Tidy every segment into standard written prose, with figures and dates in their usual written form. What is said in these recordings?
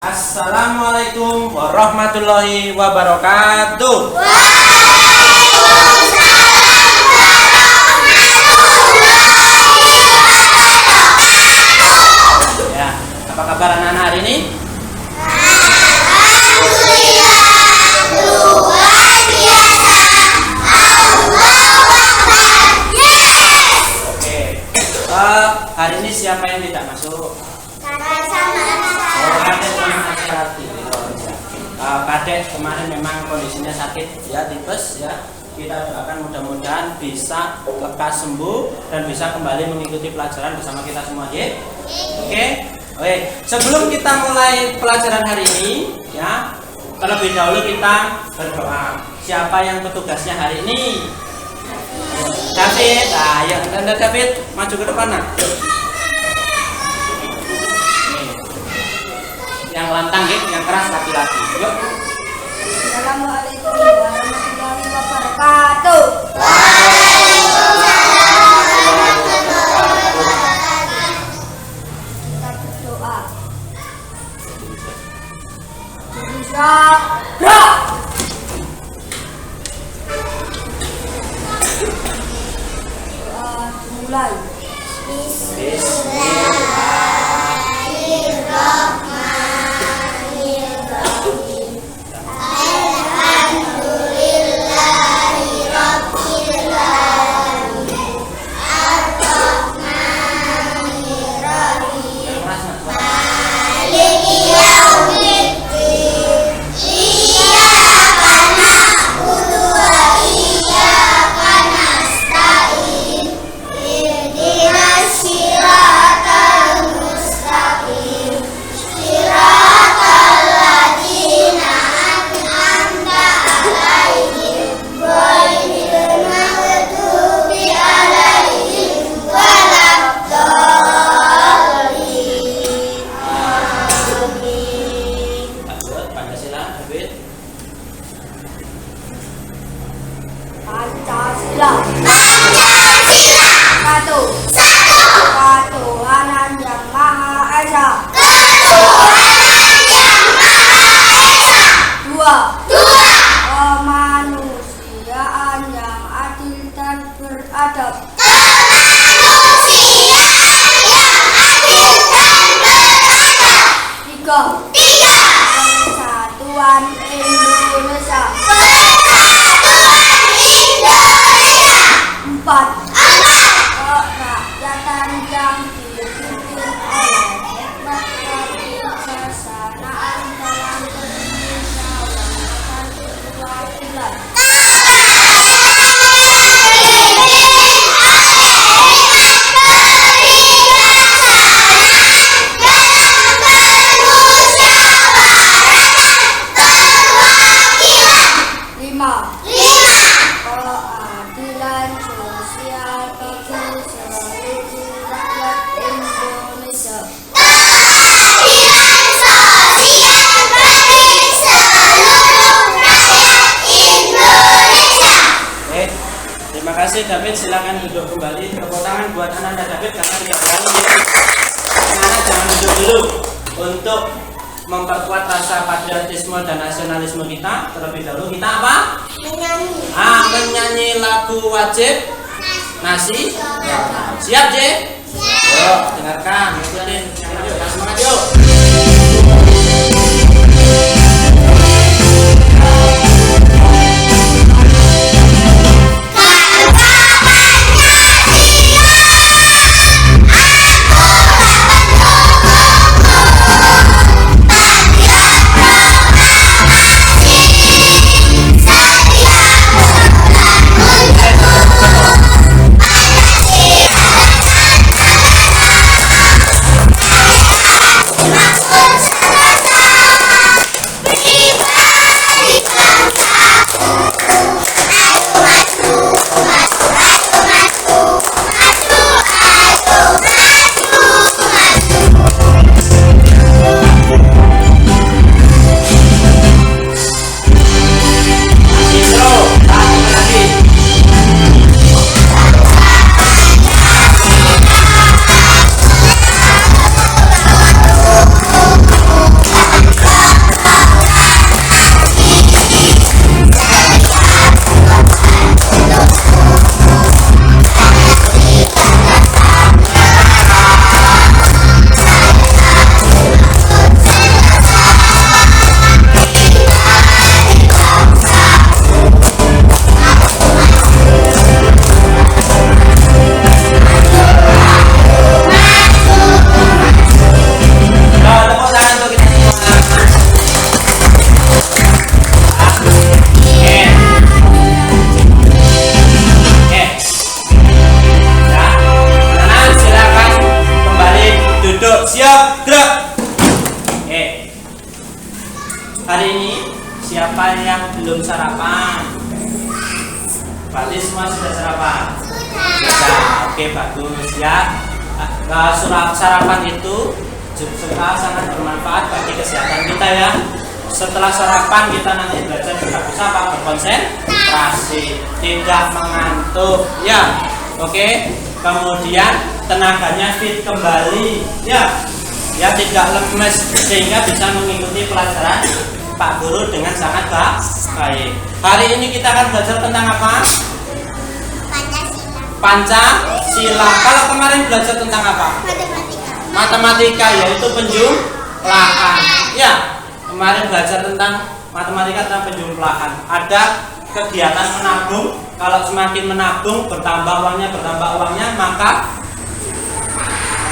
Assalamualaikum warahmatullahi wabarakatuh. Ya, apa kabar anak-anak hari ini? Oke. Hari ini siapa yang tidak masuk? Kadek kemarin memang kondisinya sakit ya, tipes ya. Kita doakan mudah-mudahan bisa lekas sembuh dan bisa kembali mengikuti pelajaran bersama kita semua ya. Oke. Sebelum kita mulai pelajaran hari ini ya, terlebih dahulu kita berdoa. Siapa yang petugasnya hari ini? David. Ayo, David maju ke depan nak. Yang lantang yang keras laki-laki. Yuk. Assalamualaikum warahmatullahi wabarakatuh. Kita berdoa. Mulai. Pancasila. Satu. Ketuhanan yang Maha Esa. Dua. Kemanusiaan yang adil dan beradab. Tiga. Persatuan Indonesia. Empat. Kerakyatan yang dipimpin oleh hikmat kebijaksanaan dalam bermusyawarah perwakilan. Lima. Keadilan sosial bagi seluruh rakyat Indonesia. Terima kasih David, silakan duduk kembali. Tepuk tangan buat anak David karena tidak berani ya. Anak jangan duduk dulu untuk memperkuat rasa patriotisme dan nasionalisme kita. Terlebih dahulu kita apa? Menyanyi lagu wajib nasi. Siap J? Yuk, dengarkan. Yuk, semangat yuk. Terima hari ini siapa yang belum sarapan? Berarti semua sudah sarapan? Sudah. Oke, bagus ya. Sarapan itu juga sangat bermanfaat bagi kesehatan kita ya. Setelah sarapan kita nanti belajar juga bisa berkonsentrasi, tidak mengantuk ya. Oke, kemudian tenaganya fit kembali ya, tidak lemes sehingga bisa mengikuti pelajaran Pak Guru dengan sangat baik. Hari ini kita akan belajar tentang apa? Pancasila. Kalau kemarin belajar tentang apa? Matematika, yaitu penjumlahan ya. Kemarin belajar tentang matematika tentang penjumlahan. Ada kegiatan menabung. Kalau semakin menabung bertambah uangnya, maka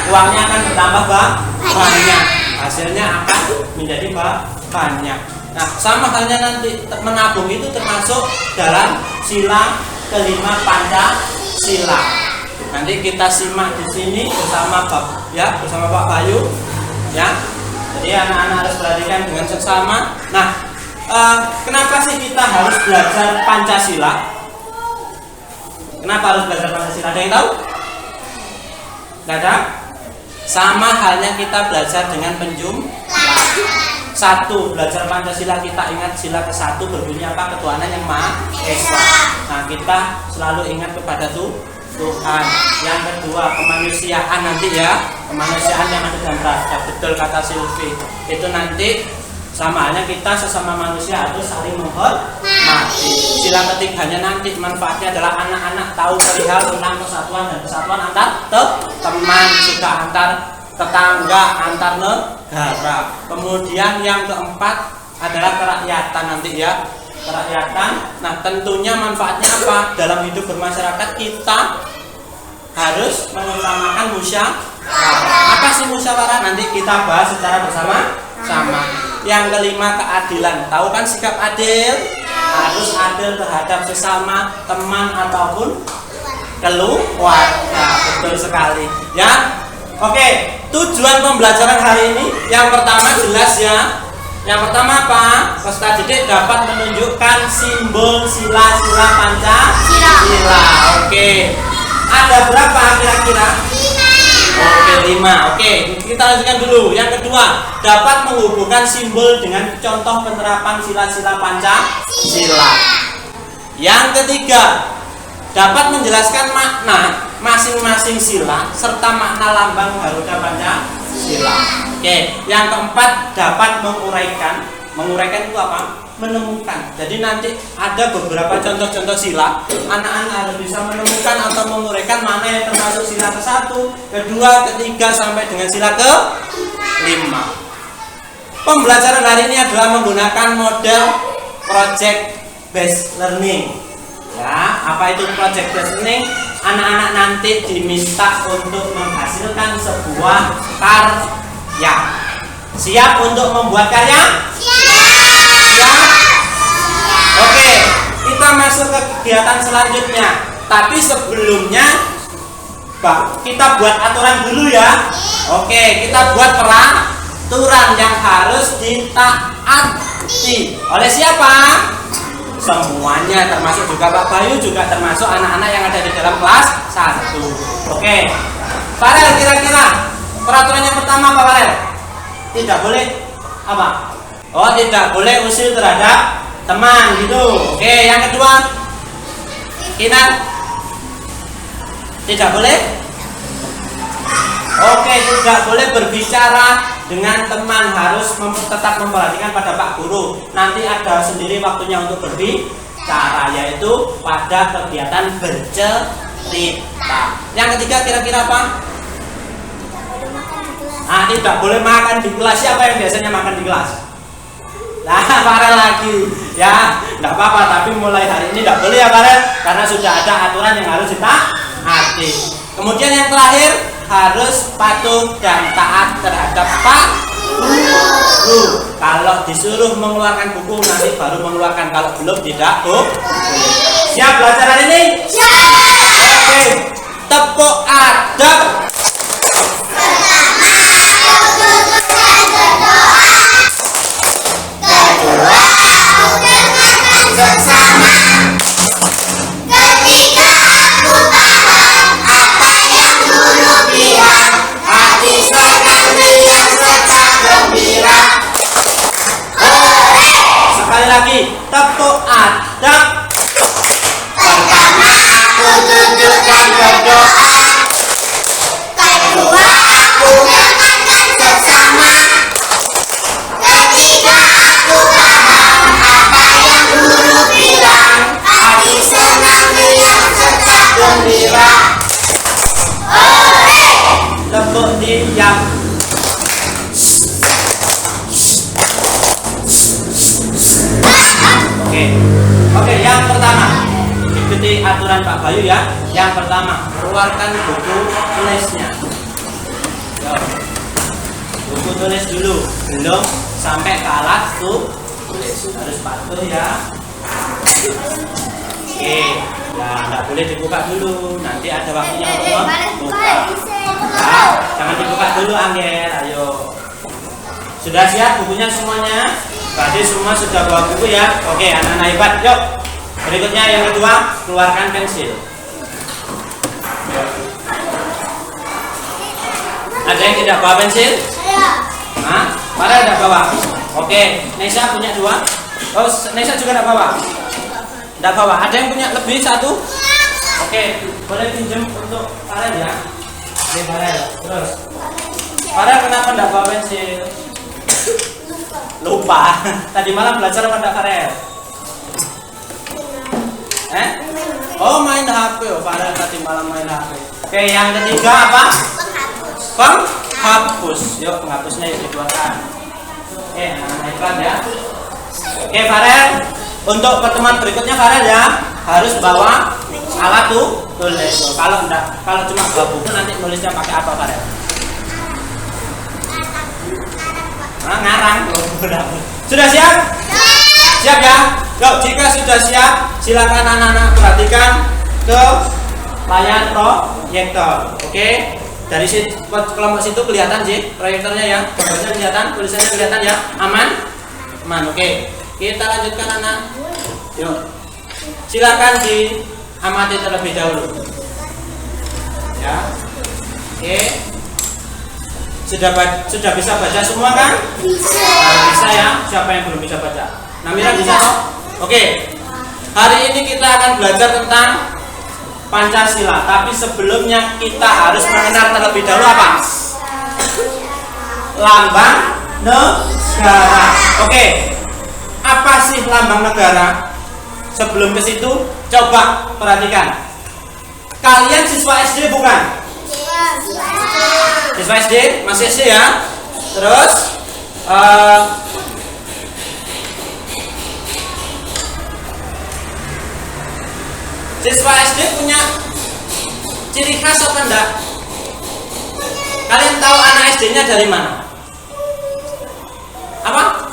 uangnya akan bertambah banyak. Hasilnya akan menjadi banyak. Nah, sama halnya nanti menabung itu termasuk dalam sila kelima Pancasila. Nanti kita simak di sini bersama Pak Bayu ya. Jadi anak-anak harus perhatikan dengan seksama. Nah, kenapa sih kita harus belajar Pancasila? Kenapa harus belajar Pancasila? Ada yang tahu? Nggak ada? Sama halnya kita belajar dengan penjumlahan. Satu, belajar Pancasila kita ingat sila ke-1 berbunyi apa? Ketuhanan yang Maha Esa. Nah, kita selalu ingat kepada Tuhan. Yang kedua, kemanusiaan nanti ya. Kemanusiaan yang ada dalam beradab. Betul kata Silvi. Itu nanti sama halnya kita sesama manusia harus saling menghormati. Sila ketiganya nanti manfaatnya adalah anak-anak tahu perihal tentang persatuan dan kesatuan antar teman, juga antar tetangga, antar negara. Kemudian yang keempat adalah kerakyatan nanti ya. Kerakyatan. Nah, tentunya manfaatnya apa? Dalam hidup bermasyarakat kita harus mengutamakan musyawarah. Apa sih musyawarah? Nanti kita bahas secara bersama-sama. Yang kelima, keadilan. Tahu kan sikap adil? Harus adil terhadap sesama teman ataupun keluarga. Betul sekali ya. Oke, tujuan pembelajaran hari ini yang pertama jelas ya. Yang pertama apa? Peserta didik dapat menunjukkan simbol sila-sila Pancasila. Oke. Ada berapa kira-kira? 5. Oke, kita lanjutkan dulu. Yang kedua, dapat menghubungkan simbol dengan contoh penerapan sila-sila Pancasila. Yang ketiga, dapat menjelaskan makna masing-masing sila serta makna lambang Garuda Pancasila. Oke, yang keempat, dapat menguraikan. Menguraikan itu apa? Menemukan. Jadi nanti ada beberapa contoh-contoh sila. Anak-anak harus bisa menemukan atau menguraikan mana yang termasuk sila ke-1, ke-2, ke-3 sampai dengan sila ke-5. Pembelajaran hari ini adalah menggunakan model project based learning. Ya, apa itu project based learning? Anak-anak nanti diminta untuk menghasilkan sebuah karya. Siap untuk membuat karya? Siap? Oke, kita masuk ke kegiatan selanjutnya. Tapi sebelumnya kita buat aturan dulu ya. Oke, kita buat peraturan yang harus ditaati. Oleh siapa? Semuanya, termasuk juga Pak Bayu, juga termasuk anak-anak yang ada di dalam kelas 1. Oke, Farel, kira-kira peraturan yang pertama apa Farel? Tidak boleh apa? Oh, tidak boleh usil terhadap teman gitu. Oke, yang kedua, Kinar, tidak boleh. Oke, tidak boleh berbicara dengan teman, harus tetap memperhatikan pada Pak Guru. Nanti ada sendiri waktunya untuk berbicara, yaitu pada kegiatan bercerita. Yang ketiga kira-kira apa? Tidak boleh makan di kelas. Siapa yang biasanya makan di kelas? Nah, Farel lagi ya, tidak apa-apa, tapi mulai hari ini tidak boleh ya Farel, karena sudah ada aturan yang harus ditaati. Kemudian yang terakhir, harus patuh dan taat terhadap Pak Guru. Kalau disuruh mengeluarkan buku nanti baru mengeluarkan, kalau belum tidak boleh. Siap belajar hari ini? Siap. Oke, tepuk adab. tepuk adab. Pertama aku duduk dan berdoa. Kedua aku mendengarkan sesama. Ketiga aku paham apa yang guru bilang. Hati senang riang serta gembira. Hore! Tepuk diam. Oke, yang pertama ikuti aturan Pak Bayu ya. Yang pertama, keluarkan buku tulisnya. Yo. Buku tulis dulu, belum sampai ke alat tulis. Harus patuh ya. Oke, ya nggak boleh dibuka dulu. Nanti ada waktunya untuk membuka. Nah, jangan dibuka dulu, Angger. Ayo. Sudah siap bukunya semuanya? Berarti semua sudah bawa buku ya. Oke, anak-anak hebat. Yuk. Berikutnya yang kedua, keluarkan pensil. Ada yang tidak bawa pensil? Nah, para tidak bawa. Oke, Nesa punya 2. Oh, Nesa juga tidak bawa. Tidak bawa. Ada yang punya lebih 1? Oke, boleh pinjam untuk Farel ya. Oke, Farel. Terus, Farel kenapa tidak bawa pensil? Lupa. Tadi malam belajar apa enggak, Farel? Oh, main HP. Oh, Farel tadi malam main HP. Oke, yang ketiga apa? Penghapus. Yuk, penghapusnya yuk dikeluarkan. Oke, hebat ya. Oke, Farel. Untuk pertemuan berikutnya Farel ya harus bawa alat tulis. Kalau enggak, kalau cuma bawa buku nanti nulisnya pakai apa, Farel? Ngarang loh. Sudah siap? Siap ya? Yuk, jika sudah siap, silakan anak-anak perhatikan ke layar proyektor. Oke? Dari kelompok situ kelihatan sih proyektornya ya. Gambarnya kelihatan, tulisannya kelihatan ya. Aman? Aman. Oke. Kita lanjutkan anak. Yuk. Silakan diamati terlebih dahulu. Ya. Oke. Sudah bisa baca semua kan? Bisa. Bisa ya. Siapa yang belum bisa baca? Namira bisa toh? Oke. Hari ini kita akan belajar tentang Pancasila. Tapi sebelumnya kita harus mengenal terlebih dahulu apa? Lambang negara. Oke. Apa sih lambang negara? Sebelum ke situ, coba perhatikan. Kalian siswa SD bukan? Siswa SD, masih SD ya. Terus siswa SD punya ciri khas apa enggak? Kalian tahu anak SD-nya dari mana? Apa?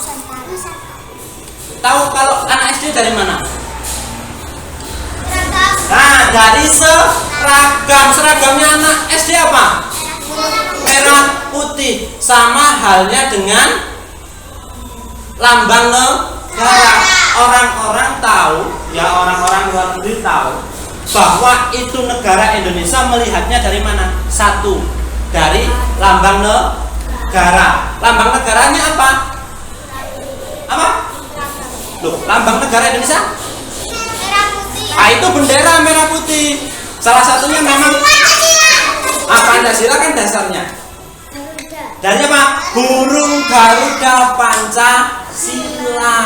Tahu kalau anak SD dari mana? Nah, dari seragam. Seragamnya anak SD apa? Merah putih. Sama halnya dengan lambang negara. Orang-orang tahu, ya orang-orang luar negeri tahu bahwa itu negara Indonesia melihatnya dari mana? Satu, dari lambang negara. Lambang negaranya apa? Apa? Loh, lambang negara Indonesia? Ah, itu bendera merah putih. Salah satunya memang Pancasila kan dasarnya. Dari apa? Burung Garuda Pancasila.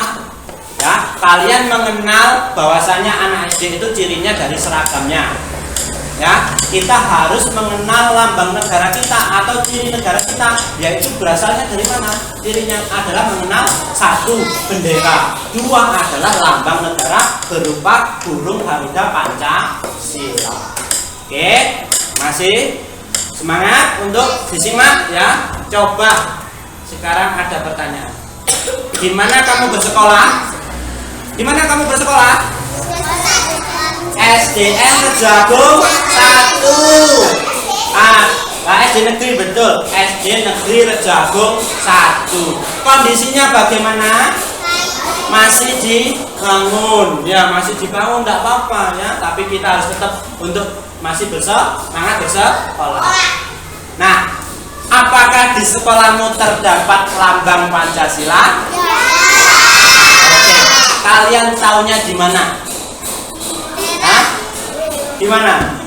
Ya, kalian mengenal bahwasanya anak SD itu cirinya dari seragamnya. Ya, kita harus mengenal lambang negara kita atau ciri negara kita, yaitu berasalnya dari mana? Cirinya adalah mengenal satu, bendera, dua adalah lambang negara berupa burung Garuda Pancasila. Oke, masih semangat untuk disimak ya. Coba sekarang ada pertanyaan. Di mana kamu bersekolah? Di mana kamu bersekolah? SDN Rejagung 1. SD negeri betul. SD negeri Rejagung 1. Kondisinya bagaimana? Masih dibangun. Ya, masih dibangun, enggak apa-apa ya, tapi kita harus tetap untuk masih semangat bersekolah. Nah, apakah di sekolahmu terdapat lambang Pancasila? Oke. kalian taunya di mana? Hah? Di mana?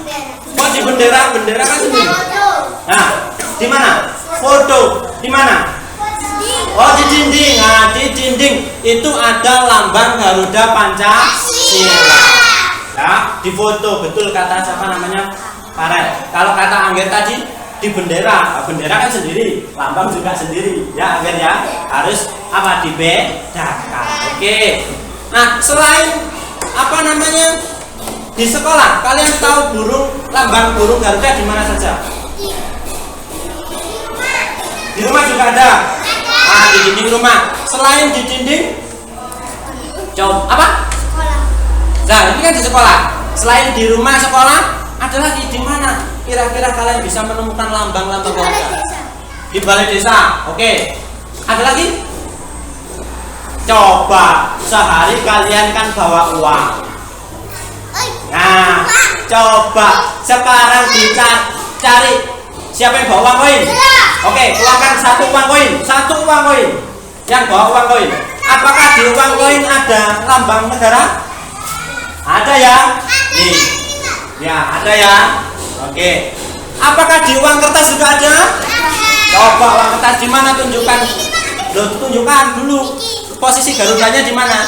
Oh, di bendera, bendera kan sendiri. Nah, di mana? Foto. Di mana? Oh, di dinding. Nah, di dinding itu ada lambang Garuda Pancasila. Ya, di foto. Betul kata siapa namanya? Farel. Kalau kata Angger tadi di bendera. Nah, bendera kan sendiri, lambang juga sendiri. Ya, Angger ya. Harus apa? Dibedakan. Oke. Nah, selain apa namanya? Di sekolah, kalian tahu lambang burung Garuda di mana saja? Di rumah juga ada. Ah, di dinding rumah. Selain di dinding, coba apa? Nah, ini kan di sekolah. Selain di rumah sekolah, ada lagi di mana? Kira-kira kalian bisa menemukan lambang-lambang Garuda? Di balai desa. Oke. Ada lagi? Coba sehari kalian kan bawa uang. Nah, coba sekarang dicari siapa yang bawa uang koin? Oke, keluarkan satu uang koin, satu uang koin. Yang bawa uang koin. Apakah di uang koin ada lambang negara? Ada ya? Nih. Ya, ada ya. Oke. Apakah di uang kertas juga ada? Coba uang kertas di mana, tunjukkan. Loh, tunjukkan dulu. Posisi Garudanya di mana?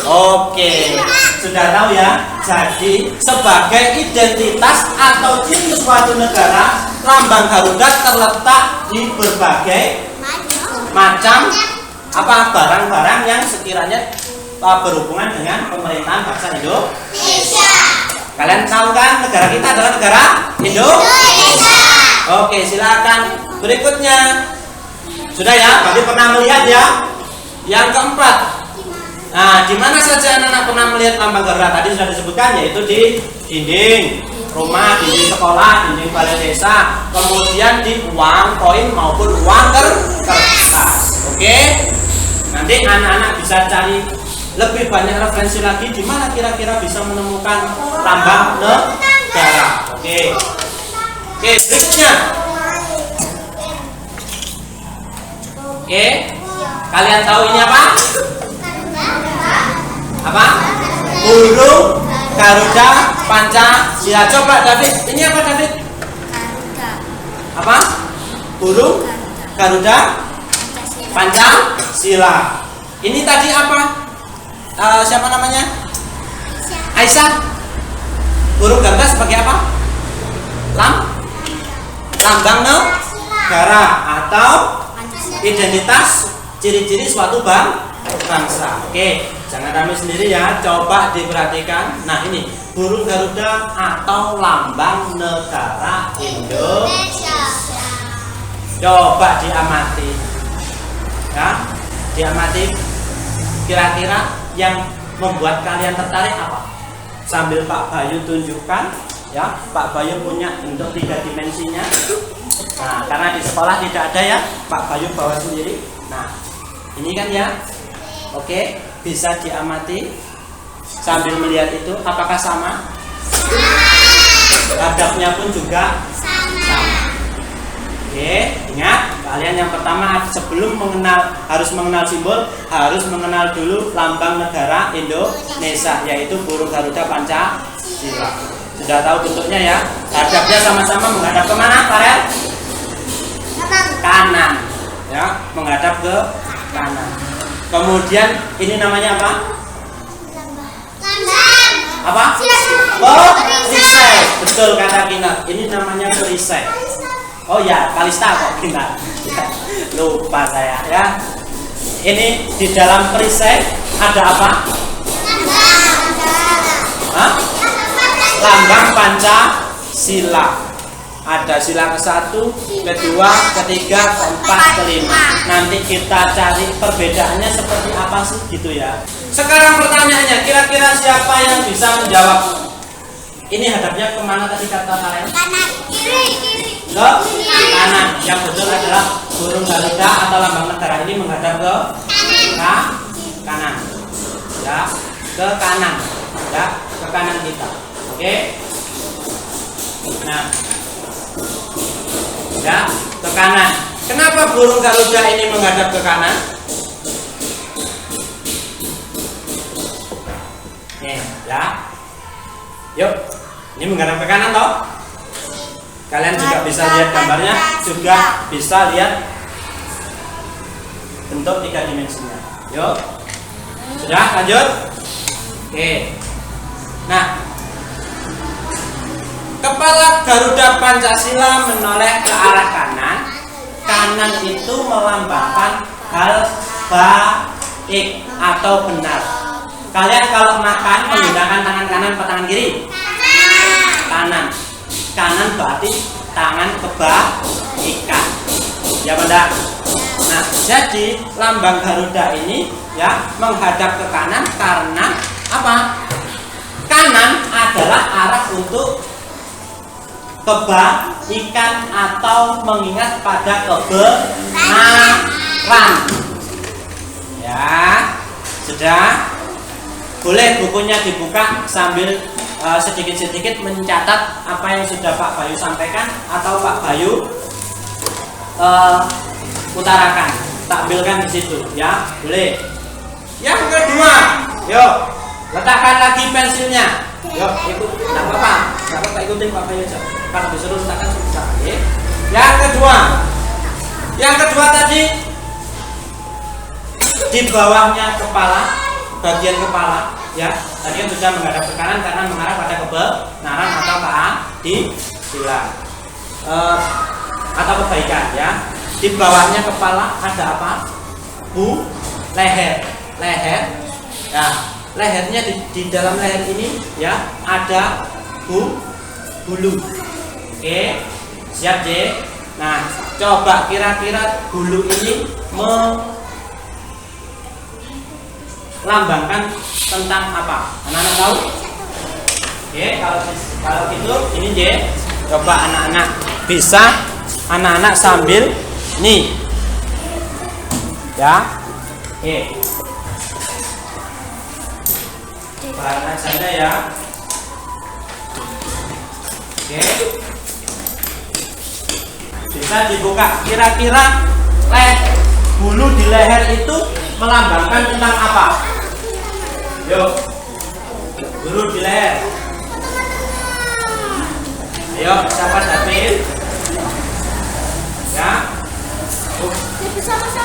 Oke, sudah tahu ya. Jadi sebagai identitas atau ciri suatu negara, lambang Garuda terletak di berbagai macam apa barang-barang yang sekiranya berhubungan dengan pemerintahan bangsa Indonesia. Kalian tahu kan negara kita adalah negara Indonesia. Oke, silakan berikutnya. Sudah ya, berarti pernah melihat ya. Yang keempat. Nah, di mana saja anak-anak pernah melihat lambang Garuda? Tadi sudah disebutkan, yaitu di dinding rumah, dinding sekolah, dinding balai desa, kemudian di uang koin maupun uang kertas. Oke? Nanti anak-anak bisa cari lebih banyak referensi lagi di mana kira-kira bisa menemukan lambang negara. Oke. Oke, berikutnya. Oke. Kalian tahu ini apa? Apa? Burung Garuda Pancasila. Coba David, ini apa David? Apa? Burung Garuda Pancasila. Ini tadi apa? Siapa namanya? Aisyah. Burung Garuda sebagai apa? Lambang negara atau identitas ciri-ciri suatu bangsa. Oke, jangan rame sendiri ya. Coba diperhatikan. Nah, ini burung Garuda atau lambang negara Indonesia. Coba diamati. Ya, diamati. Kira-kira yang membuat kalian tertarik apa? Sambil Pak Bayu tunjukkan, ya. Pak Bayu punya bentuk 3 dimensinya. Nah, karena di sekolah tidak ada ya, Pak Bayu bawa sendiri. Nah, ini kan ya. Oke, bisa diamati sambil melihat itu. Apakah sama? Hadapnya pun juga sama. Oke, ingat kalian yang pertama sebelum harus mengenal simbol, harus mengenal dulu lambang negara Indonesia, yaitu burung Garuda Pancasila. Sudah tahu bentuknya ya? Hadapnya sama-sama menghadap kemana, Farel? Kanan. Ya, menghadap ke kanan. Kemudian ini namanya apa? Apa? Oh, perisai. Betul kata Kinar. Ini namanya perisai. Oh ya, Kalista kok Kinar. Lupa saya ya. Ini di dalam perisai ada apa? Hah? Lambang Pancasila. Ada sila ke-1, kedua, ketiga, keempat, kelima. Nanti kita cari perbedaannya seperti apa sih gitu ya. Sekarang pertanyaannya, kira-kira siapa yang bisa menjawab? Ini hadapnya kemana tadi kata kalian? Kanan, kiri. Ke kanan. Yang betul adalah burung Garuda atau lambang negara ini menghadap ke kanan. Ya, ke kanan. Ya, ke kanan kita. Oke. Nah, ya, ke kanan. Kenapa burung Garuda ini menghadap ke kanan? Ya. Yuk, ini menghadap ke kanan toh. Kalian juga bisa lihat gambarnya, juga bisa lihat bentuk 3 dimensinya. Yuk. Sudah, lanjut. Oke. Nah, kepala Garuda Pancasila menoleh ke arah kanan. Kanan itu melambangkan hal baik atau benar. Kalian kalau makan menggunakan tangan kanan atau tangan kiri? Kanan. Kanan berarti tangan kebaikan. Ya benar. Nah, jadi lambang Garuda ini ya menghadap ke kanan karena apa? Kanan adalah arah untuk kebaikan atau mengingat pada kebenaran. Ya, sudah. Boleh bukunya dibuka sambil sedikit-sedikit mencatat apa yang sudah Pak Bayu sampaikan atau Pak Bayu utarakan, tampilkan di situ, ya, boleh. Yang kedua, yuk letakkan lagi pensilnya. Yuk, ikut, nggak apa-apa, ikutin Pak Bayu aja. Kalau disuruh letakkan susah. Ya. Yang kedua tadi di bawahnya kepala, bagian kepala, ya, tadi kan sudah menghadap ke kanan karena mengarah pada kebenaran atau keadilan atau kebaikan, ya. Di bawahnya kepala ada apa? Leher. Nah, lehernya di dalam leher ini ya ada bulu. Oke, siap J. Nah, coba kira-kira bulu ini melambangkan tentang apa? Anak-anak tahu? Oke, kalau gitu ini J. Coba anak-anak bisa sambil nih, ya. Oke. Bahan saja ya. Oke. Bisa dibuka. Kira-kira bulu di leher itu melambangkan tentang apa? Yuk. Bulu di leher. Ayo, siapa David? Ya.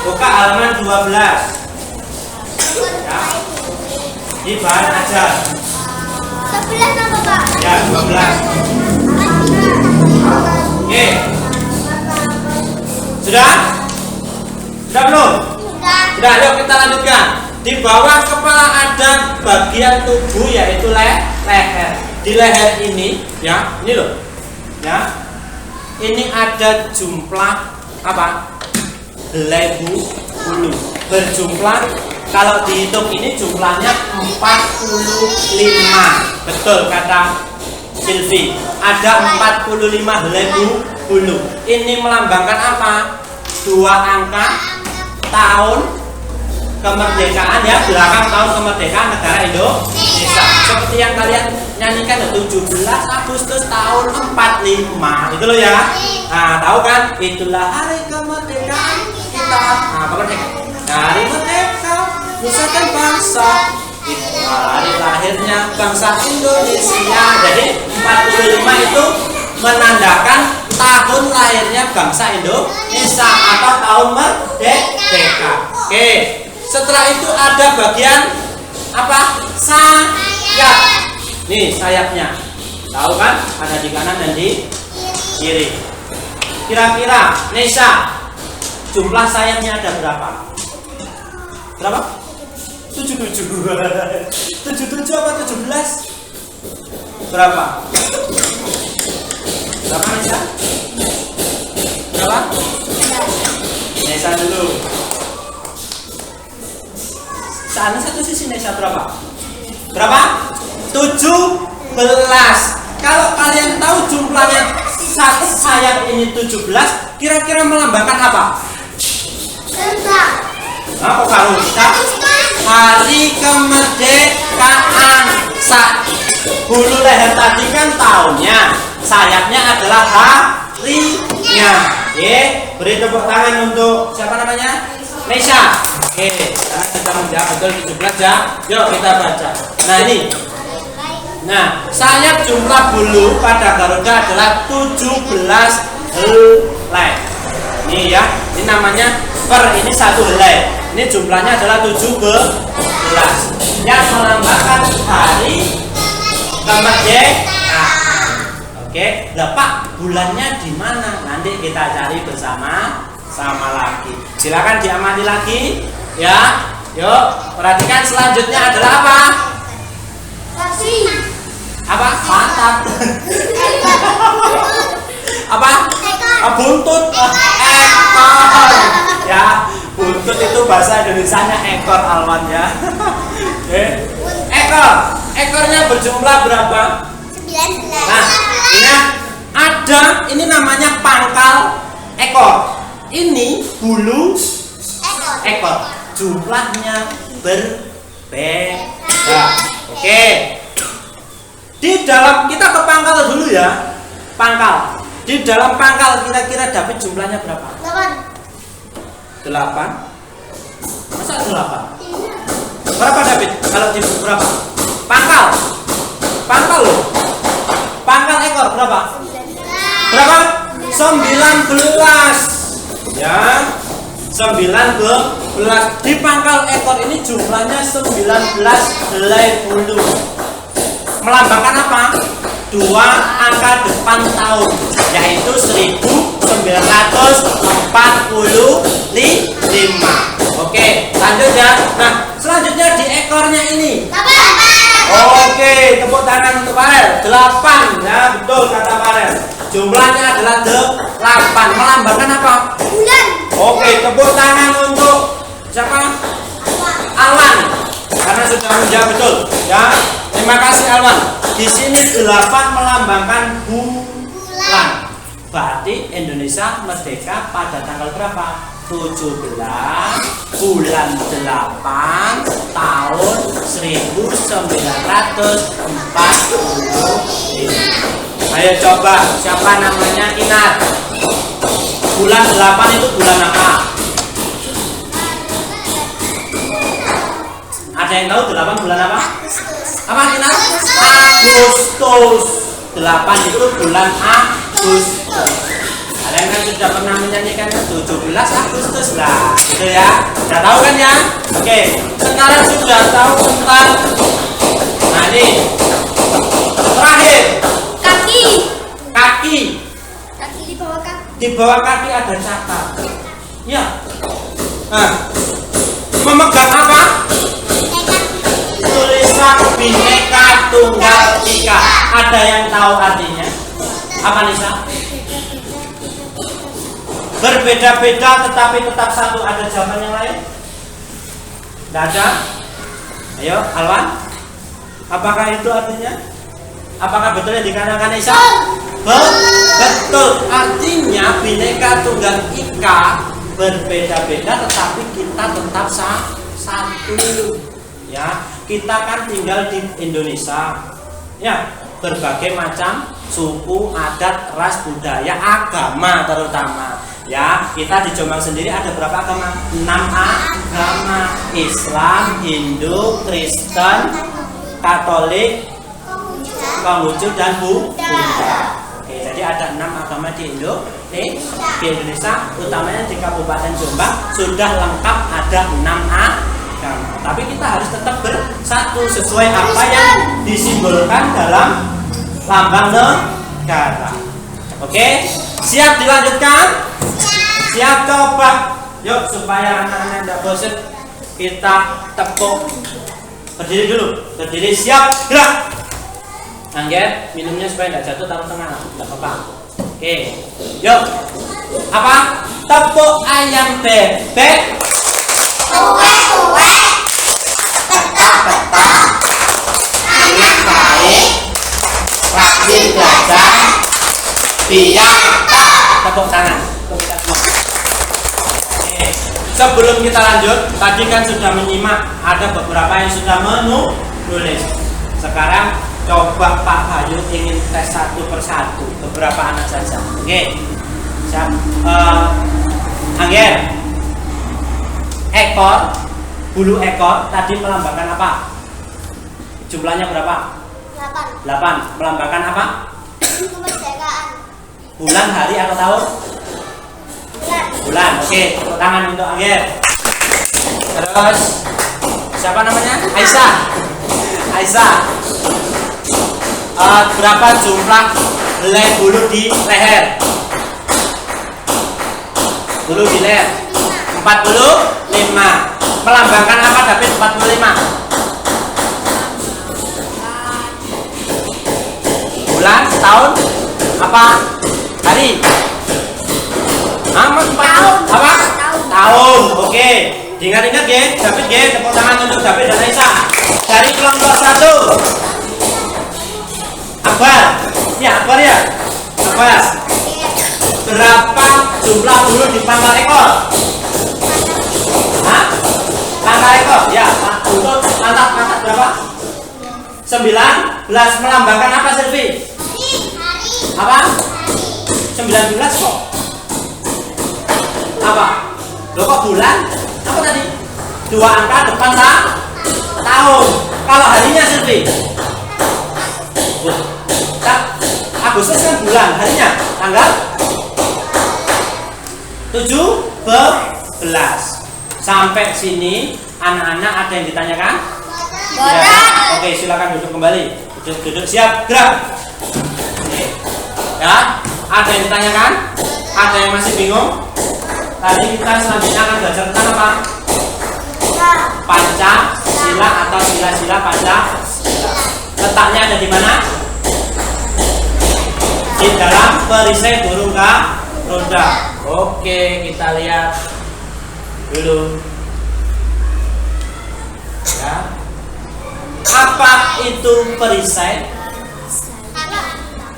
Buka halaman 12. Ya. Ini bahan ajar. 11 nama Pak. Ya, 12. Oke. Sudah? Sudah belum? Sudah, yuk kita lanjutkan. Di bawah kepala ada bagian tubuh yaitu leher. Di leher ini, ya, ini loh. Ya. Ini ada jumlah apa? 1000 berjumlah, kalau dihitung ini jumlahnya 45. Betul kata Silvi, ada 45.000 bulu. Ini melambangkan apa? 2 angka tahun kemerdekaan, ya, belakang tahun kemerdekaan negara Indonesia. Seperti yang kalian nyanyikan, 17 Agustus tahun 45 itu loh, ya. Nah, tahu kan? Itulah hari kemerdekaan kita. Nah, kemerdekaan, hari merdeka Nusa dan bangsa, itu hari lahirnya bangsa Indonesia. Jadi 45 itu menandakan tahun lahirnya bangsa Indonesia atau tahun merdeka. Oke. Setelah itu ada bagian apa? Sayap. Nih sayapnya. Tahu kan? Ada di kanan dan di kiri. Kira-kira Nesa, jumlah sayapnya ada berapa? Berapa? 77. 77 apa 17? Berapa? Berapa Nesa? Berapa? Nesa dulu. Sana satu sisi Nesa berapa? Berapa? 17. Kalau kalian tahu jumlahnya sayap ini 17, kira-kira melambangkan apa? Nah, kok Garuda? Hari kemerdekaan. Bulu leher tadi kan tahunnya, sayapnya adalah harinya. Oke, beri tepuk tangan untuk siapa namanya? Nesa. Oke, karena kita menjawab betul 17 ya. Yuk kita baca. Nah ini Nah, sayap jumlah bulu pada Garuda adalah 17 helai. Ini ya, ini namanya per, ini satu helai. Ini jumlahnya adalah 17 yang melambangkan hari kemerdekaan. Oke, lah Pak, bulannya di mana? Nanti kita cari bersama lagi. Silakan diamati lagi, ya. Yuk, perhatikan selanjutnya adalah apa? Apa? Mantap. Apa? Buntut. Ekor. Ya, buntut itu bahasa Indonesianya ekor, Alwan ya. Ekor. Ekornya berjumlah berapa? 19. Nah, ya, ada, ini namanya pangkal ekor. Ini bulu ekor. Jumlahnya berbeda. Oke. Di dalam, kita ke pangkal dulu ya. Pangkal. Di dalam pangkal kira-kira David jumlahnya berapa? 8. Masa 8? Berapa David? Kalau di berapa? Pangkal. Pangkal loh. Pangkal ekor berapa? Berapa? 19. Ya. 19. Di pangkal ekor ini jumlahnya 19 helai bulu. Melambangkan apa? 2 angka depan tahun, yaitu 1945. Oke, lanjut ya. Nah, selanjutnya di ekornya ini. Oke, tepuk tangan untuk Farel. 8, ya betul kata Farel. Jumlahnya adalah 8. Melambangkan apa? Bulan. Oke, tepuk tangan untuk siapa? Alwan. Karena sudah menjawab betul, ya. Terima kasih Alwan. Di sini 8 melambangkan bulan. Berarti Indonesia merdeka pada tanggal berapa? 17 bulan 8 tahun 1945. Ayo coba, siapa namanya ingat? Bulan 8 itu bulan apa? Ada yang tahu 8 bulan apa? Apa ingat? Agustus. 8 itu bulan Agustus. Kalian kan sudah pernah menyanyikan 17 Agustus lah, gitu ya. Sudah tahu kan ya? Oke, sekarang sudah tahu tentang, nah ini terakhir, kaki. Di bawah kaki ada catat. Ya. Nah, memegang apa? Tulisan Bhinneka Tunggal Ika. Ada yang tahu artinya? Apa Nisa? Berbeda-beda tetapi tetap satu. Ada jawaban yang lain? Tidak ada? Ayo, Alwan. Apakah itu artinya? Apakah betul yang dikatakan Nisa? Betul. Artinya Bhinneka Tunggal Ika, berbeda-beda tetapi kita tetap satu. Ya, kita kan tinggal di Indonesia. Ya, berbagai macam suku, adat, ras, budaya, agama terutama. Ya, kita di Jombang sendiri ada berapa agama? 6 agama: Islam, Hindu, Kristen, Katolik, Konghucu dan Buddha. Oke, jadi ada 6 agama di Indonesia, utamanya di Kabupaten Jombang sudah lengkap ada 6 agama. Tapi kita harus tetap bersatu sesuai apa yang disimbolkan dalam lambang negara. Oke, siap dilanjutkan? Siap, coba. Yuk, supaya anak-anak tidak bosan, kita tepuk. Berdiri dulu. Berdiri, siap, gerak. Angger, minumnya supaya tidak jatuh, taruh tengah. Tidak apa-apa. Oke, yuk. Apa? Tepuk ayam bebek. Uwe. Petak-petak. Anak baik. Rajin belajar. Biar tepuk tangan. Sebelum kita lanjut, tadi kan sudah menyimak, ada beberapa yang sudah menulis. Sekarang coba Pak Bayu ingin tes satu persatu, beberapa anak saja. Oke, siap. Angger, ekor, bulu ekor tadi melambangkan apa? Jumlahnya berapa? 8. 8. Melambangkan apa? Kemerdekaan. Bulan, hari atau tahun? Bulan. Oke, tepuk tangan untuk Angger. Terus siapa namanya? Aisyah. Aisyah. Berapa jumlah helai bulu di leher? Bulu di leher 45. Melambangkan apa David 45? Bulan, tahun, apa? Hari? Tahun. Apa? Tahun. Oke. Diingat-ingat ya, David ya. Tepuk tangan untuk David dan Aisyah. Dari kelompok 1. Akbar. Ya, Akbar ya. Akbar. Berapa jumlah bulu di pangkal ekor? Hah? Pangkal ekor? Ya, untuk pantat berapa? 19. Melambangkan apa, Selvi? Apa? 19 kok? Apa? Loh kok bulan? Apa tadi? 2 angka depan tahun. Kalau harinya, Selvi? Agustus kan bulan, harinya tanggal 17. Sampai sini anak-anak ada yang ditanyakan? Ya. Oke, silakan duduk kembali. Duduk siap, gerak. Oke. Ya, ada yang ditanyakan? Ada yang masih bingung? Tadi kita selanjutnya akan belajar tentang apa? Pancasila atau sila-sila Pancasila. Letaknya ada di mana? Di dalam perisai burung Garuda. Oke, kita lihat dulu. Ya. Apa itu perisai?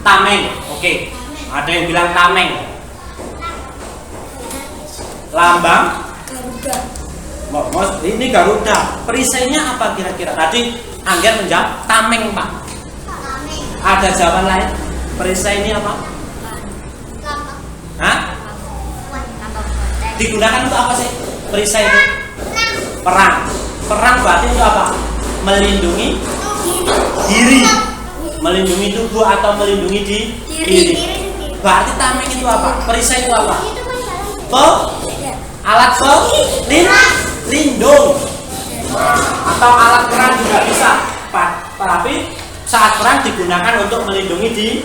Tameng. Oke. Ada yang bilang tameng. Lambang Garuda. Ini Garuda. Perisainya apa kira-kira? Tadi Angger menjawab tameng, Pak. Ada jawaban lain? Perisai ini apa? Hah? Digunakan untuk apa sih perisai itu? Perang. Perang berarti itu apa? Melindungi diri, melindungi tubuh atau melindungi diri. Berarti tameng itu apa? Perisai itu apa? Alat pelindung atau alat perang juga bisa. Tapi saat perang digunakan untuk melindungi diri.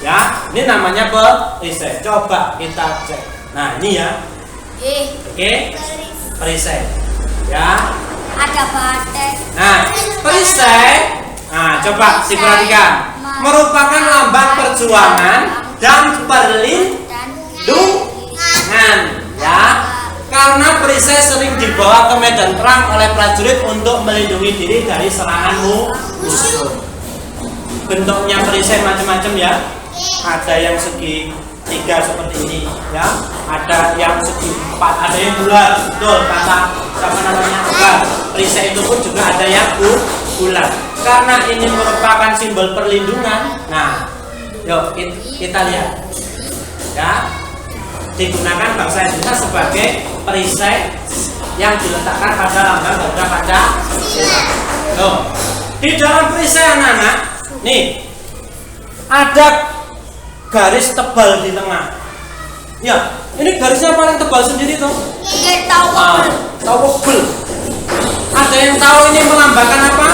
Ya, ini namanya perisai. Coba kita cek. Nah, ini ya. Oke, perisai. Ya. Ada banteng. Nah, perisai. Nah, coba diperhatikan. Merupakan lambang perjuangan dan perlindungan. Ya. Karena perisai sering dibawa ke medan perang oleh prajurit untuk melindungi diri dari serangan musuh. Bentuknya perisai macam-macam ya. Ada yang segi 3 seperti ini ya. Ada yang segi 4, ada yang bulat. Betul kata siapa namanya? Akbar. Perisai itu pun juga ada yang bulat. Karena ini merupakan simbol perlindungan. Nah, yuk kita lihat. Ya. Digunakan bangsa Indonesia sebagai perisai yang diletakkan pada lambang Garuda Pancasila. Tuh. Di dalam perisai anak-anak, nih ada garis tebal di tengah. Ya, ini garisnya paling tebal sendiri tuh. Tawabel. Ada yang tahu ini melambangkan apa?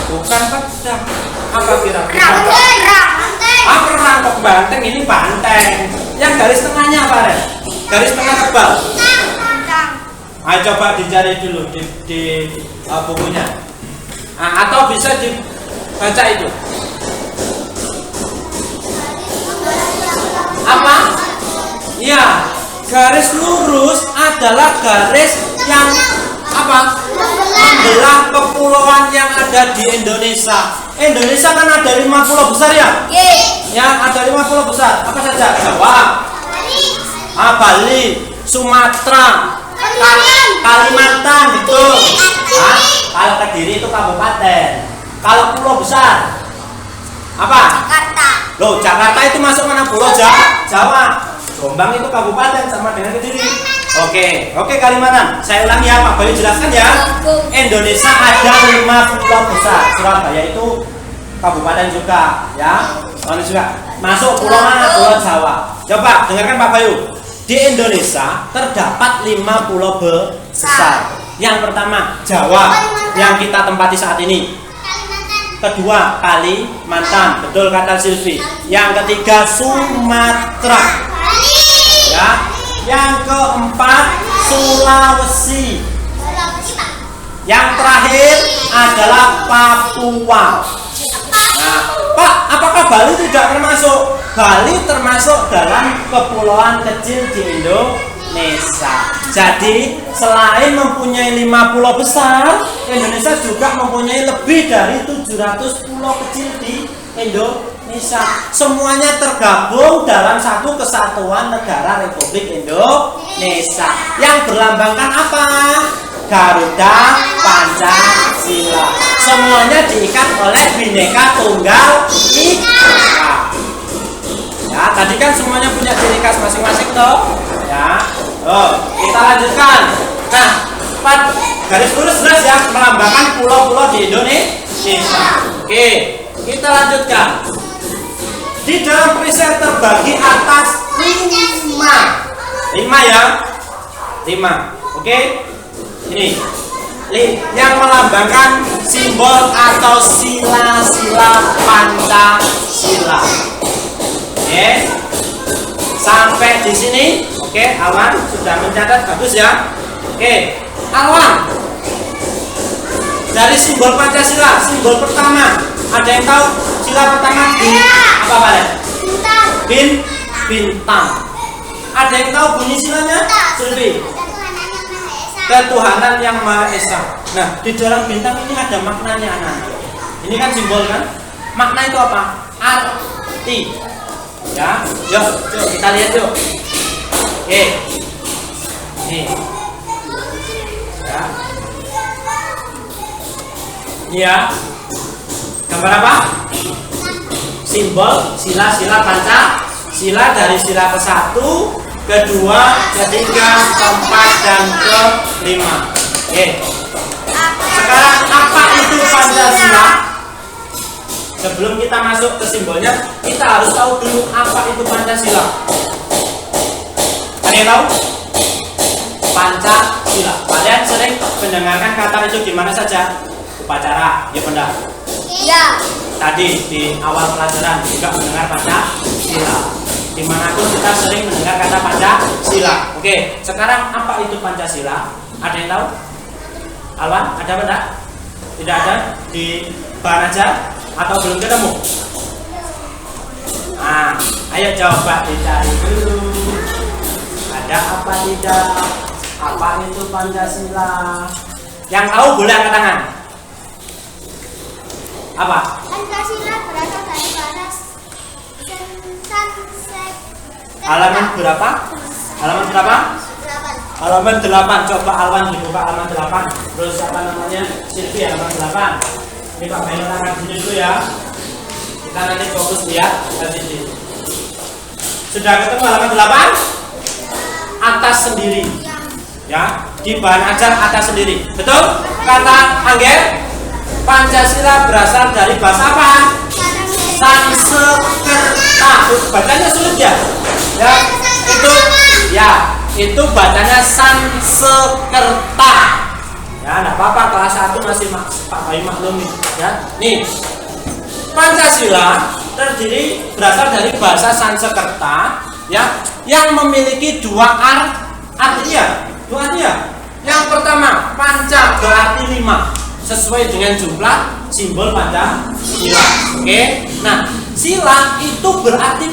Bukan pedang. Apa kira-kira? Perang kok banteng, ini banteng. Yang garis tengahnya apa, Ren? Garis tengah tebal. Ayo coba dicari dulu di bukunya. Nah, atau bisa dibaca itu. Apa? Iya, garis lurus adalah garis yang apa? Membelah kepulauan yang ada di Indonesia. Indonesia kan ada 5 pulau besar ya? Yang ada 5 pulau besar. Apa saja? Jawa, Bali, Sumatera, Kalimantan, betul. Kalau Kediri itu kabupaten. Kalau pulau besar apa? Jakarta. Loh, Jakarta itu masuk mana pulau? Jawa. Jombang itu kabupaten sama dengan Kediri. Oke Kalimantan. Saya ulangi ya, Pak Bayu jelaskan ya. Indonesia ada 5 pulau besar. Surabaya itu kabupaten juga, ya. Masuk pulau mana? Pulau Jawa. Coba dengarkan Pak Bayu. Di Indonesia terdapat 5 pulau besar. Yang pertama Jawa yang kita tempati saat ini. Kedua Kalimantan, betul kata Silvi. Yang ketiga Sumatera. Ya. Yang keempat Sulawesi. Yang terakhir adalah Papua. Nah, Pak, apakah Bali tidak termasuk? Bali termasuk dalam kepulauan kecil di Indonesia. Jadi selain mempunyai 5 pulau besar, Indonesia juga mempunyai lebih dari 700 pulau kecil di Indonesia. Semuanya tergabung dalam satu kesatuan negara Republik Indonesia yang berlambangkan apa? Garuda Pancasila. Semuanya diikat oleh Bhinneka Tunggal Ika. Ya, tadi kan semuanya punya ciri khas masing-masing toh. Ya. Kita lanjutkan. Nah, garis lurus jelas ya melambangkan pulau-pulau di Indonesia. Oke, kita lanjutkan. Di dalam perisai terbagi atas 5 ya. 5. Oke. Ini yang melambangkan simbol atau sila-sila Pancasila. Oke. Sampai di sini. Oke, Alwan sudah mencatat, bagus ya. Oke, Alwan. Dari simbol Pancasila, simbol pertama, ada yang tahu sila pertama apa Pak? Bintang. Ada yang tahu bunyi silanya? Silvi. Ketuhanan yang Maha Esa. Nah, di dalam bintang ini ada maknanya anak. Ini kan simbol kan? Makna itu apa? Arti. Ya, yuk kita lihat yuk. Oke. Nih. Ya. Ini ya. Gambar apa? Simbol sila-sila Pancasila dari sila ke-1, kedua, ketiga, keempat, dan kelima. Oke. Sekarang apa itu Pancasila? Sebelum kita masuk ke simbolnya, kita harus tahu dulu apa itu Pancasila. Ada yang tahu? Pancasila. Kalian sering mendengarkan kata itu di mana saja? Upacara, ya benar? Iya. Tadi di awal pelajaran juga mendengar Pancasila. Dimanapun kita sering mendengar kata Pancasila. Oke, sekarang apa itu Pancasila? Ada yang tahu? Alwan, ada apa enggak? Tidak ada? Di bahan aja? Atau belum ketemu? Nah, ayo coba dicari dulu. Ada apa tidak? Apa itu Pancasila? Yang tahu boleh angkat tangan. Apa? Pancasila berasal dari bahasa Sanskerta. Halaman berapa? Halaman berapa? 8. Halaman 8. Coba Alwan dibuka halaman 8. Terus apa namanya? Silvi halaman 8. Ini Pak Bayu angkat sini dulu ya. Kita nanti fokus lihat ke sini. Sudah ketemu halaman 8? Atas sendiri. Ya, di bahan ajar atas sendiri. Betul? Kata Angger? Pancasila berasal dari bahasa apa? Sanskerta. Bacanya sulit ya? Ya, itu bacanya Sanskerta. Ya, enggak apa-apa, kelas 1 masih Pak Bayu maklumi ya. Nih. Pancasila berasal dari bahasa Sanskerta ya, yang memiliki dua arti ya. Yang pertama, panca berarti 5. Sesuai dengan jumlah simbol Pancasila. Oke. Nah, sila itu berarti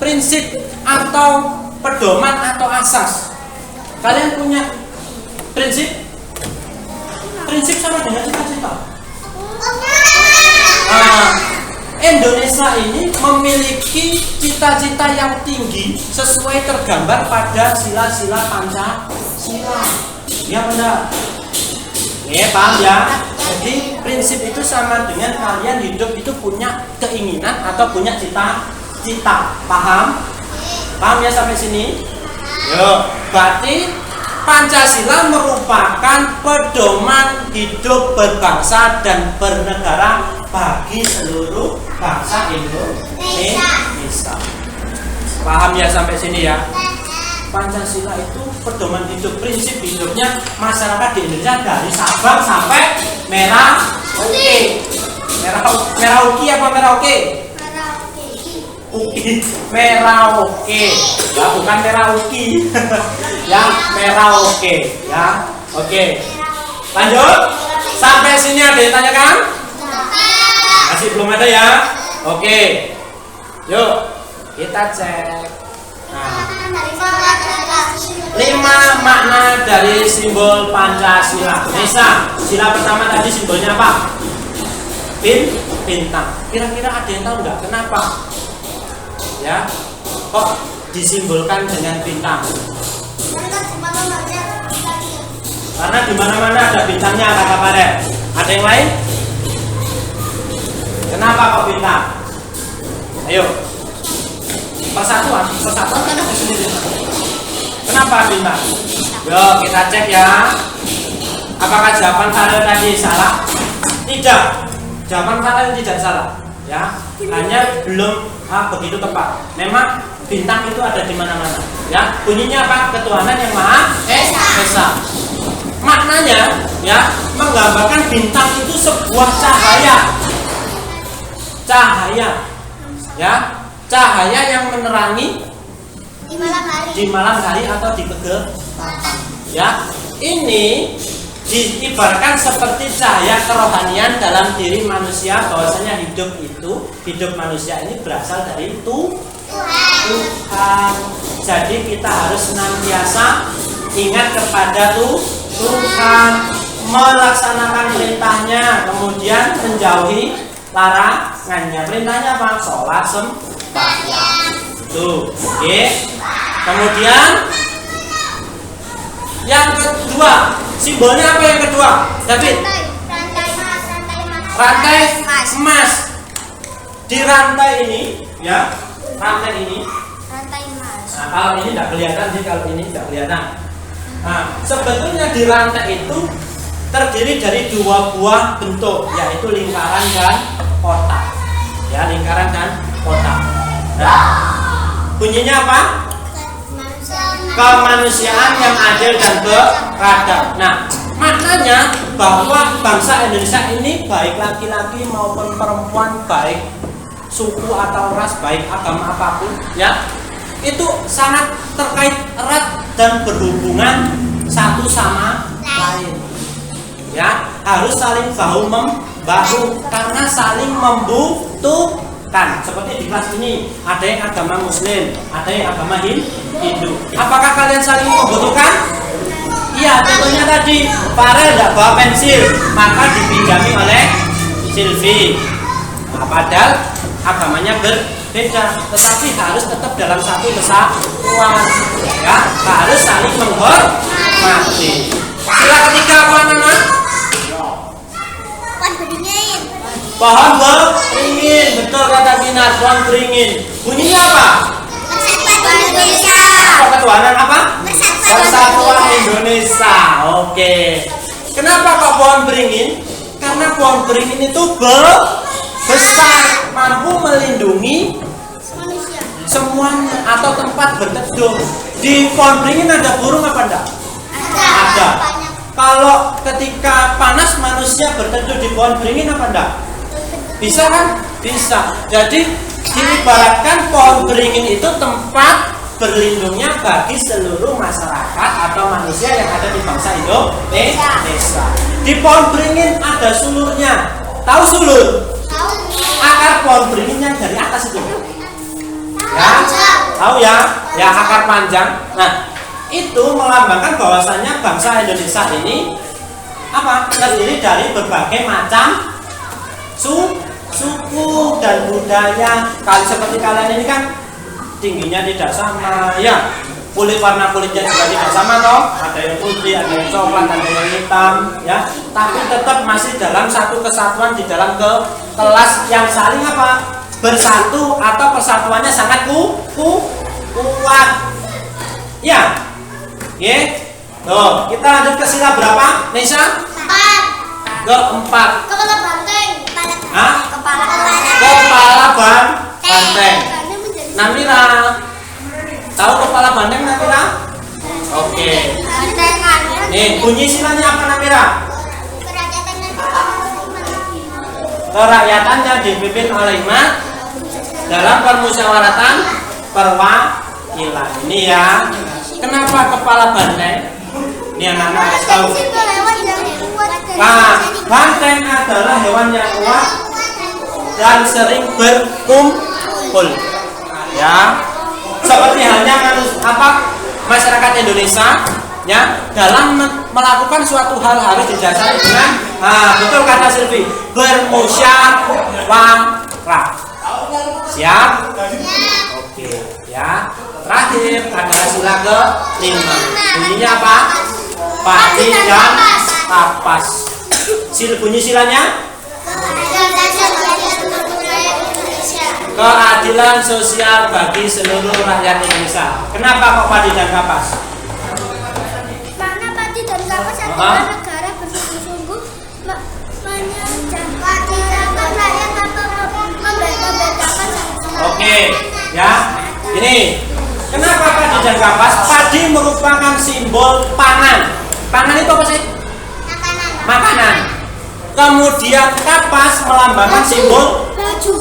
prinsip atau pedoman atau asas. Kalian punya prinsip sama dengan cita-cita. Indonesia ini memiliki cita-cita yang tinggi sesuai tergambar pada sila-sila Pancasila. Ya benar. Paham ya? Jadi prinsip itu sama dengan kalian hidup itu punya keinginan atau punya cita-cita. Paham? Paham ya sampai sini? Yuk, berarti Pancasila merupakan pedoman hidup berbangsa dan bernegara bagi seluruh bangsa Indonesia. Paham ya sampai sini ya? Pancasila itu pedoman hidup, prinsip hidupnya masyarakat di Indonesia dari Sabang sampai Merauke. Merauke apa Merauke? Merauke. Ya, bukan Merauke. Ya, Merauke. Ya, oke. Lanjut. Sampai sini ada yang tanyakan? Masih belum ada ya? Oke. Yuk, kita cek. Nah, 5 makna dari simbol Pancasila. Nisa, sila pertama tadi simbolnya apa? Bintang. Kira-kira ada yang tahu nggak kenapa? Ya, kok disimbolkan dengan bintang? Karena di mana-mana ada bintangnya, kata Pak Dek. Ada yang lain? Kenapa kok bintang? Ayo, persatuan kan ada sendiri. Kenapa bintang? Yuk kita cek ya. Apakah jawaban Farel tadi salah? Tidak. Jawaban Farel tidak salah. Ya, hanya belum begitu tepat. Memang bintang itu ada di mana-mana. Ya, bunyinya apa? Ketuhanan yang Maha Esa. Maknanya, ya, menggambarkan bintang itu sebuah cahaya. Ya, cahaya yang menerangi di malam hari atau di kegelapan. Ya, ini diibaratkan seperti cahaya kerohanian dalam diri manusia, bahwasanya hidup manusia ini berasal dari Tuhan. Jadi kita harus senantiasa ingat kepada Tuhan, melaksanakan perintahnya, kemudian menjauhi larangannya. Perintahnya apa? Sholat sembahyang. Tuh, oke. Kemudian yang kedua, simbolnya apa yang kedua? David? Rantai emas. Di rantai ini, ya, rantai ini. Nah, kalau ini tidak kelihatan sih, kalau ini tidak kelihatan. Nah, sebetulnya di rantai itu terdiri dari 2 buah bentuk, yaitu lingkaran dan kotak. Ya, lingkaran dan kotak. Nah, bunyinya apa? Kemanusiaan yang adil dan beradab. Nah, maknanya bahwa bangsa Indonesia ini baik laki-laki maupun perempuan, baik suku atau ras, baik agama apapun, ya, itu sangat terkait erat dan berhubungan satu sama lain. Ya, harus saling bahu membahu karena saling membutuhkan. Seperti di kelas ini ada yang agama Muslim, ada yang agama Hindu. Apakah kalian saling membutuhkan? Iya, contohnya tadi Farel tidak bawa pensil, maka dipinjami oleh Silvi. Nah, padahal agamanya berbeda, tetapi harus tetap dalam satu kesatuan. Ya, harus saling menghormati. Sila ketiga apa nama? Pohon beringin, betul kata Kinar, pohon beringin. Bunyinya apa? Ketuhanan apa? Persatuan Indonesia. Oke. Kenapa kok pohon beringin? Karena pohon beringin itu besar, mampu melindungi semuanya atau tempat berteduh. Di pohon beringin ada burung apa enggak? Ada. Kalau ketika panas manusia berteduh di pohon beringin apa enggak? Bisa kan? Bisa. Jadi diibaratkan pohon beringin itu tempat berlindungnya bagi seluruh masyarakat atau manusia yang ada di bangsa Indonesia. Di pohon beringin ada sulurnya. Tahu sulur? Akar pohon beringin yang dari atas itu. Ya? Tahu ya? Ya, akar panjang. Nah, itu melambangkan bahwasanya bangsa Indonesia ini apa? Terdiri dari berbagai macam suku dan budaya. Kalau seperti kalian ini kan tingginya tidak sama, ya, warna kulitnya juga tidak sama toh, ada yang putih, ada yang coklat, ada yang hitam, ya, tapi tetap masih dalam satu kesatuan di dalam kelas yang saling apa? Bersatu atau persatuannya sangat kuat. Ya. Oke. Tuh, kita lanjut ke sila berapa, Nisa? 4. Keempat. Kepala banteng. Hah? Kepala Banteng. Namira. Tahu kepala banteng, Namira? Oke. Nih, bunyi silanya apa, Namira? Kerakyatannya dipimpin oleh Iman dalam permusyawaratan perwakilan. Ini ya. Kenapa kepala banteng? Ini anak-anak harus tahu. Nah, banteng adalah hewan yang kuat dan sering berkumpul. Ya, seperti halnya masyarakat Indonesia, ya, dalam melakukan suatu hal harus didasari dengan, betul kata Silvi, bermusyawarah. Siap? Oke, ya. Terakhir adalah sila ke-5. Bunyinya apa? Padi dan kapas. Bunyi silanya? Keadilan sosial bagi seluruh rakyat Indonesia. Kenapa kok padi dan kapas? Karena padi dan kapas adalah negara bersungguh-sungguh menyejahterakan rakyat tanpa membeda-bedakan. Oke, ya. Ini kenapa padi dan kapas? Padi merupakan simbol pangan. Pangan itu apa sih? Makanan. Kemudian kapas melambangkan simbol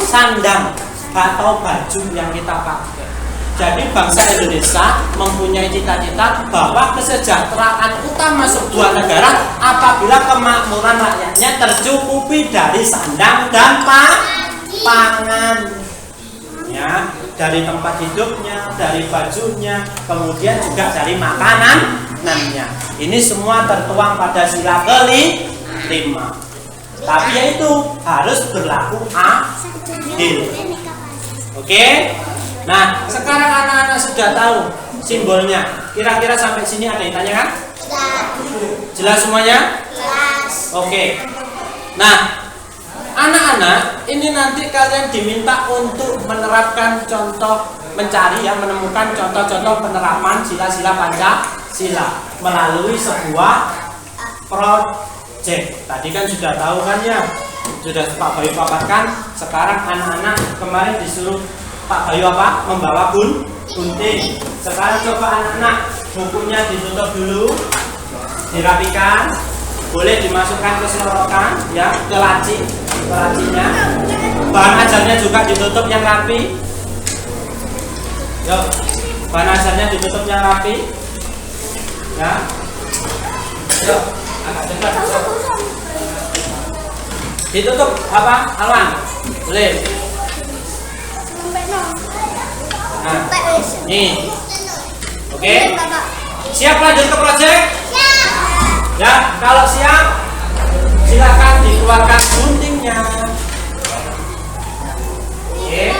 sandang atau baju yang kita pakai. Jadi bangsa Indonesia mempunyai cita-cita bahwa kesejahteraan utama sebuah negara apabila kemakmuran rakyatnya tercukupi dari sandang dan pangan. Ya, dari tempat hidupnya, dari bajunya, kemudian juga dari makanannya. Ini semua tertuang pada sila ke-5. Tapi yaitu harus berlaku adil. Oke? Nah, sekarang anak-anak sudah tahu simbolnya. Kira-kira sampai sini ada yang tanya kan? Jelas semuanya? Jelas. Oke. Nah, anak-anak, ini nanti kalian diminta untuk menerapkan contoh, menemukan contoh-contoh penerapan sila-sila Pancasila melalui sebuah project. Tadi kan sudah tahu kan ya, sudah Pak Bayu paparkan. Sekarang anak-anak kemarin disuruh Pak Bayu membawa gunting. Sekarang coba anak-anak bukunya ditutup dulu, dirapikan. Boleh dimasukkan ke selorokan, ya, ke lacinya. Bahan ajarnya juga ditutup yang rapi. Yuk, bahan ajarnya ditutup yang rapi. Ya. Yuk, agak dekat. Ditutup Alwan? Boleh. Nah, nih. Oke. Siap lanjut ke proyek? Ya, kalau siap, silakan dikeluarkan guntingnya. Oke,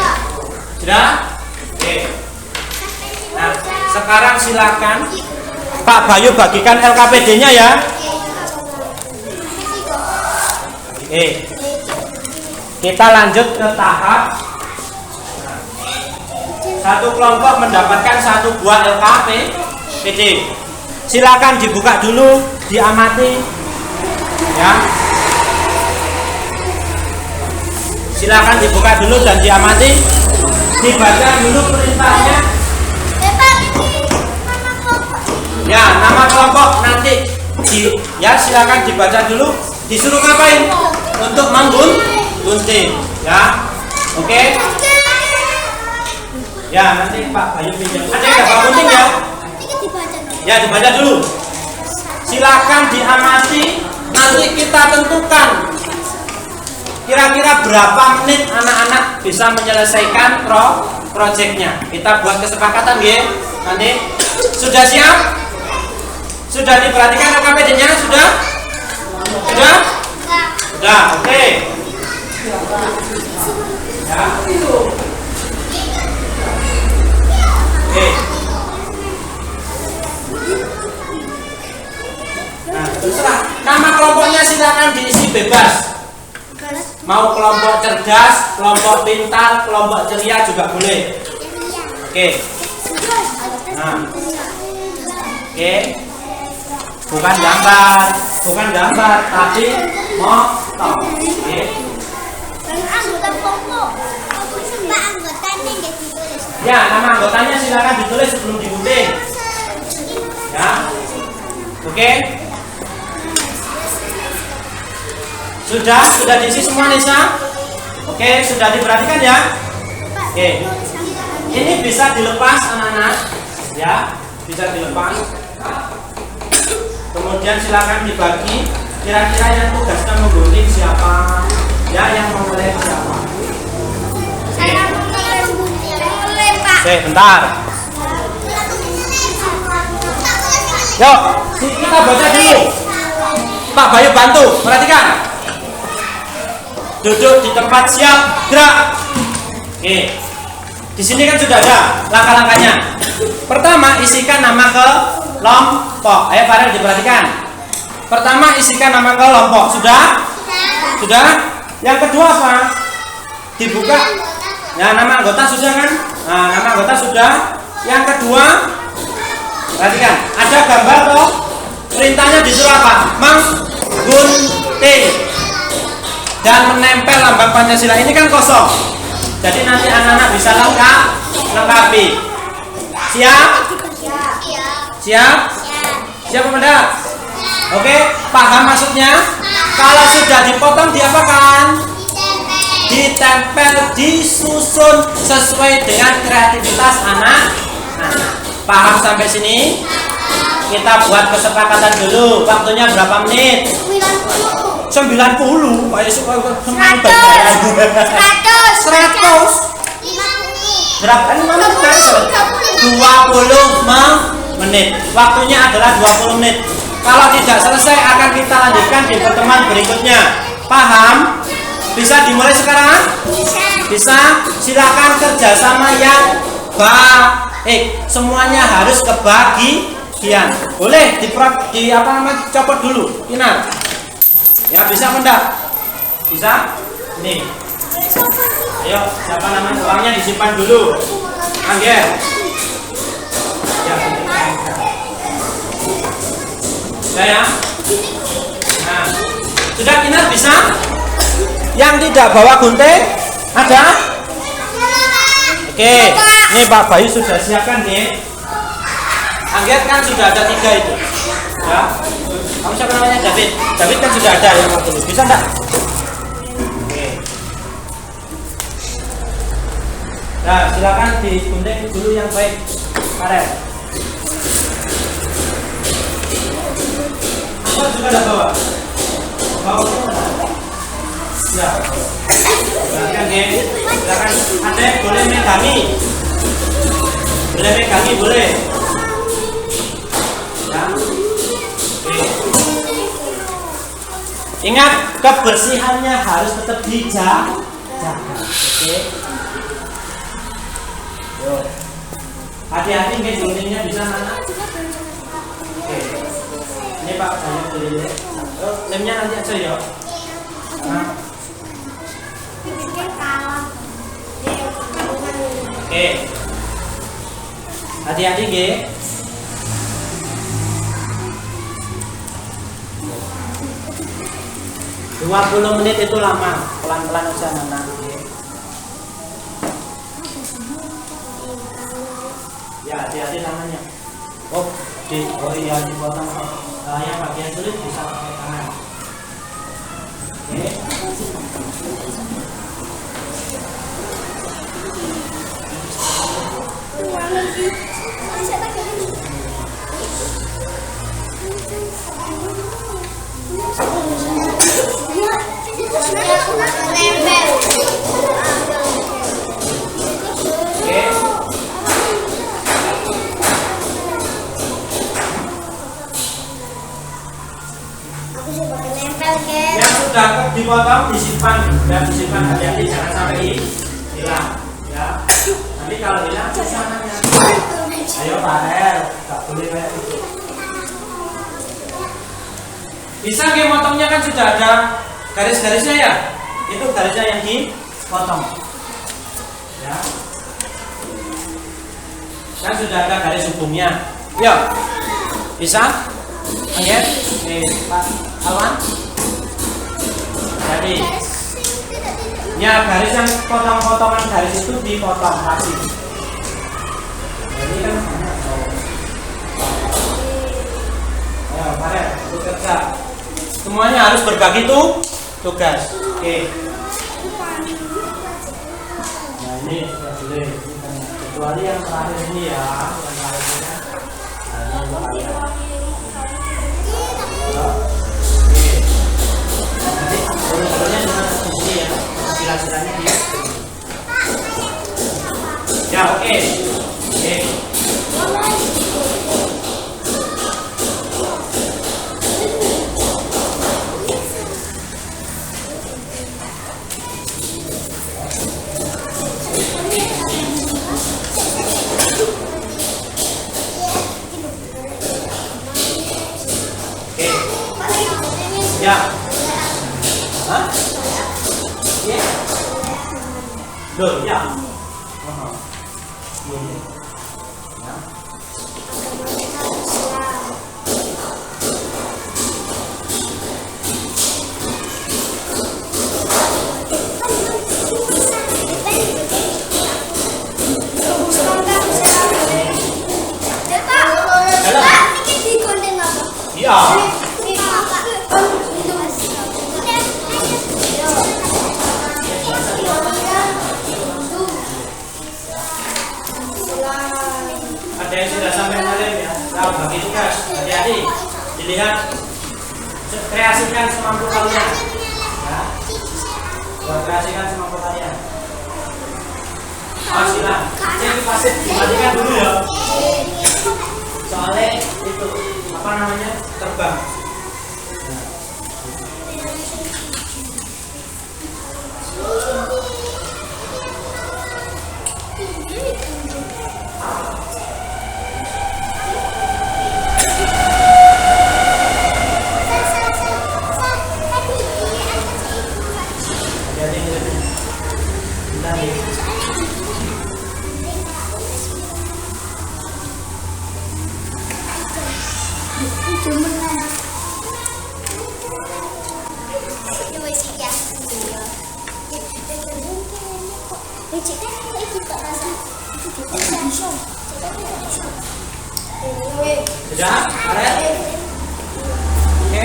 sudah? Oke. Nah, sekarang silakan Pak Bayu bagikan LKPD-nya ya. Oke. Kita lanjut ke tahap. Satu kelompok mendapatkan 1 buah LKPD. Silakan dibuka dulu, diamati, ya. Silakan dibuka dulu dan diamati, dibaca dulu perintahnya. Ya, nama kelompok nanti ya silakan dibaca dulu. Disuruh ngapain? Untuk menggunting, ya. Oke. Ya, nanti Pak Bayu pinjam. Ada yang dapat gunting ya? Ya, dibaca dulu. Silakan diamati. Nanti kita tentukan kira-kira berapa menit anak-anak bisa menyelesaikan proyeknya. Kita buat kesepakatan ya. Nanti sudah siap? Sudah diperhatikan LKPD-nya? Sudah? Sudah? Sudah, oke. Ya. Oke. Nah, terserah. Nama kelompoknya silakan diisi bebas. Mau kelompok cerdas, kelompok pintar, kelompok ceria juga boleh. Oke. Nah, oke, bukan gambar, tapi motong. Oke. Ya, nama anggotanya silakan ditulis sebelum digunting. Ya, oke. Sudah diisi semua Nisa? Oke, sudah diperhatikan ya? Oke. Ini bisa dilepas anak-anak, ya, bisa dilepas. Kemudian silakan dibagi. Kira-kira yang tugasnya menggunting siapa? Ya, yang memulai siapa? Oke, bentar. Yuk, kita baca dulu. Pak Bayu bantu, perhatikan. Duduk di tempat, siap, gerak. Oke. Di sini kan sudah ada langkah-langkahnya. Pertama, isikan nama kelompok. Ayo Farel diperhatikan. Pertama, isikan nama kelompok. Sudah? Sudah? Yang kedua apa? Dibuka. Nah, nama anggota sudah kan? Nah, nama anggota sudah. Yang kedua, perhatikan. Ada gambar toh? Perintahnya disuruh apa? Menggunting dan menempel lambang Pancasila. Ini kan kosong. Jadi nanti anak-anak bisa lengkapi. Siap? Siap? Siap Komandan? Oke, paham maksudnya? Kalau sudah dipotong diapakan? Ditempel, disusun sesuai dengan kreativitas anak. Paham sampai sini? Kita buat kesepakatan dulu. Waktunya berapa menit? 90. Pak Yusuf semangat. 100. Berapa? 20 menit. Waktunya adalah 20 menit. Kalau tidak selesai akan kita lanjutkan di pertemuan berikutnya. Paham? Bisa dimulai sekarang? Bisa. Silakan kerjasama yang baik. Semuanya harus kebagian. Boleh copot dulu. Inar. Ya, bisa enggak? Bisa? Nih. Ayo, siapa namanya? Uangnya disimpan dulu. Angger. Ya. Ya. Nah, sudah Kinar bisa? Yang tidak bawa gunting ada? Oke, ini Pak Bayu sudah siapkan nih. Angger kan sudah ada 3 itu. Ya. Kamu siapa namanya? David. David kan sudah ada yang mau tulis. Bisa enggak? Oke. Nah, silakan digunting dulu yang baik. Farel. Apa juga ada bawa? Bawa. Ya. Silakan geng. Silakan. Adek boleh megangi. Boleh megangi boleh. Ya. Ingat, kebersihannya harus tetap dijaga. Oke. Yuk. Hati-hati nggak guntingnya bisa mana? Oke. Ini Pak, saya beli. Lemnya nanti aja ya. Nah. Oke. Hati-hati nggih. 20 menit itu lama, pelan-pelan aja Nana. Ya, hati-hati namanya. Oh iya dipotong. Yang bagian sulit bisa pakai tangan. Oke. Yang sudah dipotong disimpan dan disimpan hati-hati jangan sampai hilang ya. Nanti kalau hilang susah nanya. Ayo Farel, tak boleh kayak gitu. Bisa nggak motongnya kan sudah ada garis-garisnya ya? Itu garisnya yang dipotong. Ya. Kan sudah ada garis hubungnya. Yuk, bisa? Oke, Pak Alwan. Jadi, ya garis yang potong-potongan garis itu dipotong kasih. Jadi kan banyak. Ya, Farel, bekerja. Semuanya harus berbagi tugas. Oke. Nah ini sudah boleh. Kecuali yang terakhir ini ya, yang terakhir ini. Nah ini untuk kalian. Oke. Nanti sebelumnya cuma di sini ya, sila-silanya di. Ya oke. Oke. Ya. Hah? Ya. Loh, ya. Ya. Ada yang sudah sampai kalian ya. Nah, bagi tugas. Hati-hati. Dilihat. Kreasikan semampu kalian. Ya. Kreasikan semampu kalian. Oh, silah. Ini pasif dimatikan dulu ya. Soalnya itu apa namanya? Terbang. Sudah? Ada? Oke.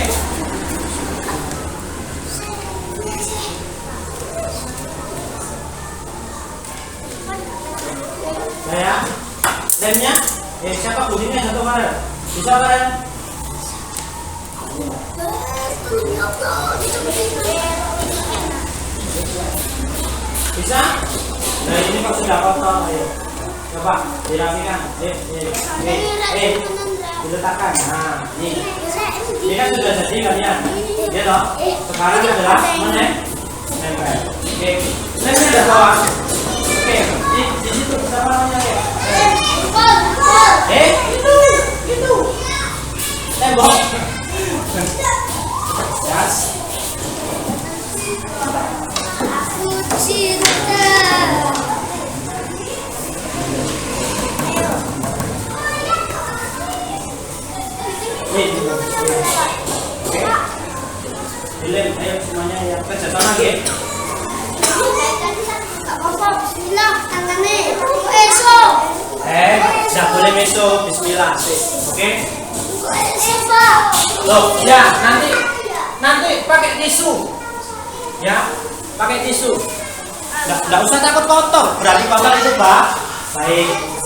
Nah ya, lemnya, siapa bunyinya satu Farel? Bisa Farel? Bisa? Nah ini kok sudah kotor, ayo. Coba dirapikan, diletakkan. Nah, ini kan sudah jadi kalian, ya toh. Sekarang adalah menempel. Oke, lemnya ada bawah. Oke, di situ siapa namanya ya? Itu tembok. Yes. Lem, ayo semuanya ya kerja sama ya. Bismillah, tangannya meso. Tidak boleh meso, Bismillah. Oke? Loh, ya nanti pakai tisu. Ya, pakai tisu. Nggak usah takut kotor, berarti kotor itu baik.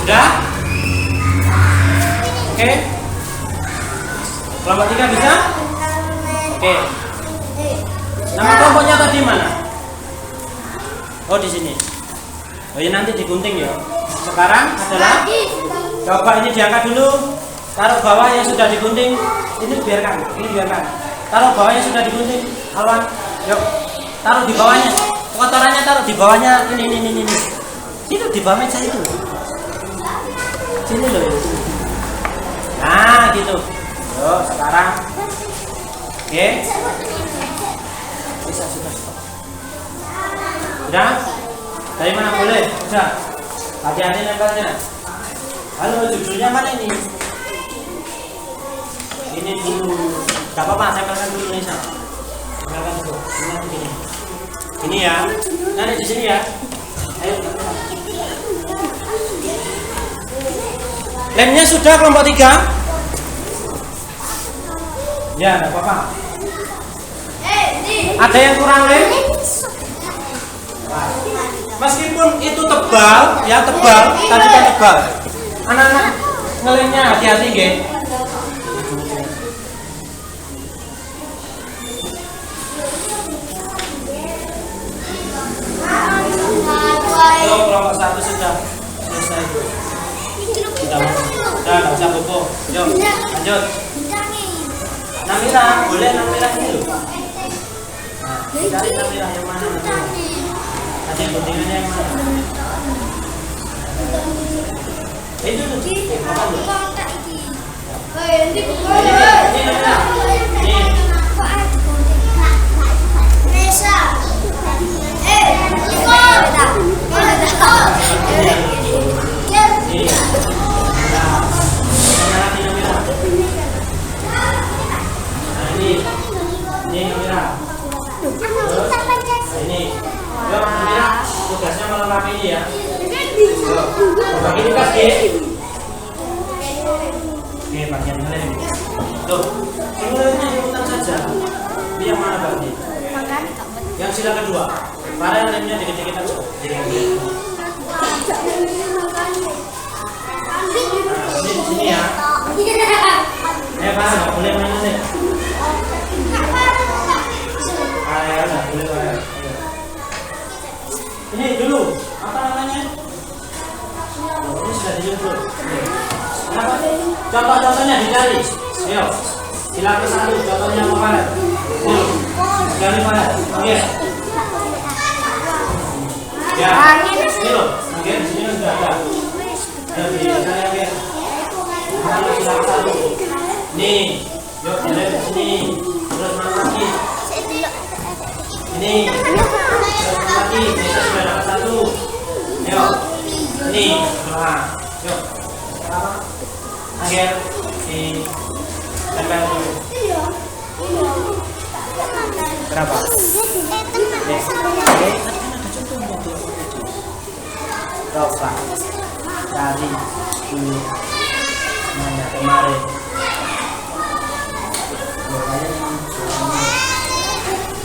Sudah? Oke. Kelompok 3 bisa? Oke. Nama kelompoknya tadi mana? Oh, di sini. Oh, ya nanti digunting ya. Sekarang adalah coba ini diangkat dulu. Taruh bawah yang sudah digunting. Ini biarkan. taruh bawahnya sudah digunting. Alwan, yuk. Taruh di bawahnya. Kotorannya taruh di bawahnya. Ini. Itu di bawah meja itu. Sini loh. Nah, gitu. Yuk, sekarang. Oke. Bisa sudah. Sudah? Dari mana boleh? Sudah. Hati-hati nempelnya. Halo, judulnya mana ini? Ini dulu. Gak apa-apa, tempelkan dulu nih, Sam. Tempelkan dulu. Ini ya. Nanti di sini ya. Ayo. Lemnya sudah kelompok 3? Ya, enggak apa-apa. Ada yang kurang lem? Meskipun itu tebal, ya tebal, tadi kan tebal. Anak-anak ngelemnya hati-hati, nggih. Kelompok 1 sudah selesai. Sudah nggak usah bobo. Yuk, lanjut. Namira, boleh Namira ini loh. Nah, cari Namira yang mana? Ada yang guntingannya yang mana? Itu tuh. Apa tuh? Ini Namira. Ini. Tugasnya melengkapi ini ya. Bagi tugas G. Oke, bagian lem. Tuh, lemnya diputar saja. Ini yang mana berarti? Yang sila kedua. Padahal lemnya dikit-dikit aja. Ini di sini ya. Pak, nggak boleh main ini. Ayo, nggak boleh main. Ini dulu, apa namanya? Ini sudah dijemput. Kenapa? Contoh-contohnya dicari. Ayo, silakan satu. Contohnya apa? Ayo, cari mana? Oke. Ya, ini loh. Oke, di sini sudah ada. Jadi saya oke. Silakan satu. Nih, yuk lihat di sini. Terus mana lagi? Ini. Lagi, bisa sudah dapat satu. Yuk, ini, nah, yuk. Apa? Angger, di tempel dulu. Berapa? Coba cari dulu mana kemarin.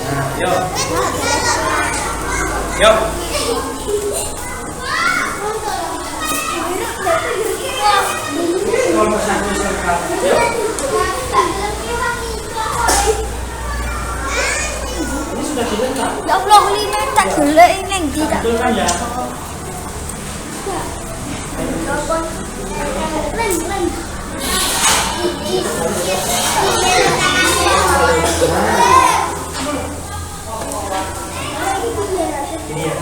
Nah, yuk. Yuk. Kelompok 1 serta. Yuk. Ini sudah dilengkap. Ya Allah, ini tak gelek ini tidak. Betul kan ya? Ini ya.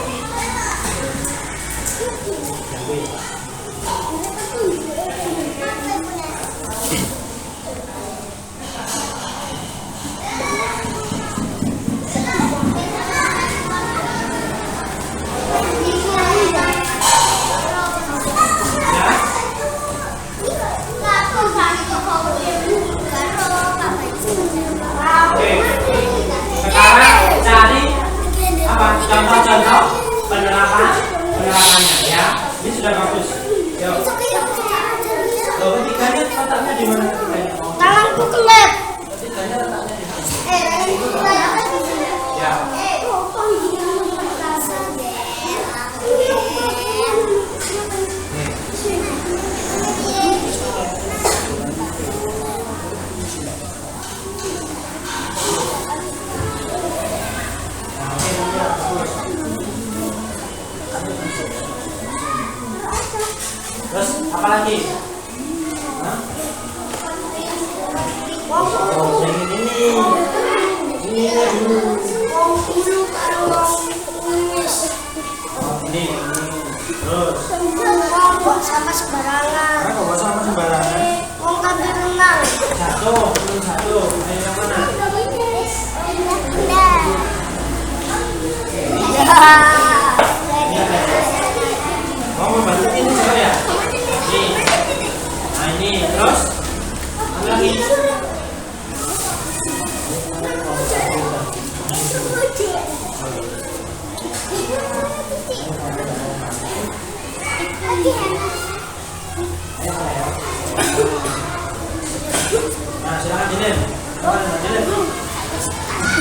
Sekarang cari apa contoh-contoh penerapannya ya. Ini sudah bagus. Yuk. Loh, ketiganya letaknya di mana ketiganya? Tanganku kelep. Ketiganya letaknya di mana? Ya. Terus apa lagi? Hah? Oh, yang ini.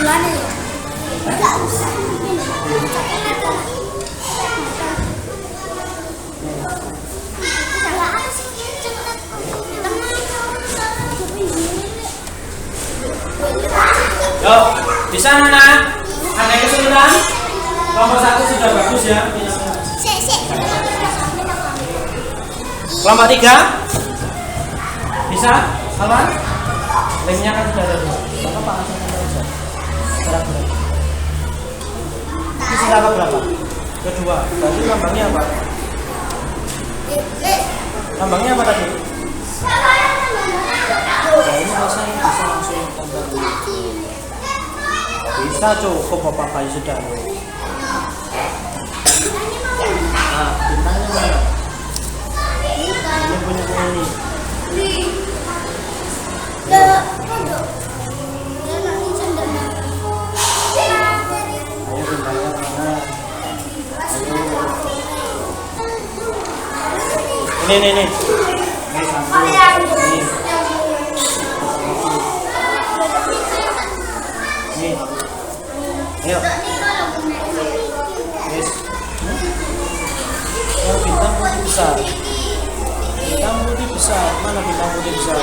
gimana ya? Enggak usah. Yuk, bisa Nana? Ada kesulitan? Kelompok 1 sudah bagus ya. Kelompok 3? Bisa? Aman? Lemnya kan sudah ada dua. Maka Pak langsung nempel aja. Berat-berat. Ini sila berapa? Kedua. Berarti lambangnya apa? Lambangnya apa tadi? Ya ini bisa langsung tambah. Bisa cukup Bapak Bayu sudah. Nah, bintangnya mana? Ini punya ini. Ayo bintangnya mana? Ayo. Ini. Ini satu. Ini. Ini. Ayo. Yes. Oh, bintang putih besar. Bintang putih besar. Mana bintang putih besar?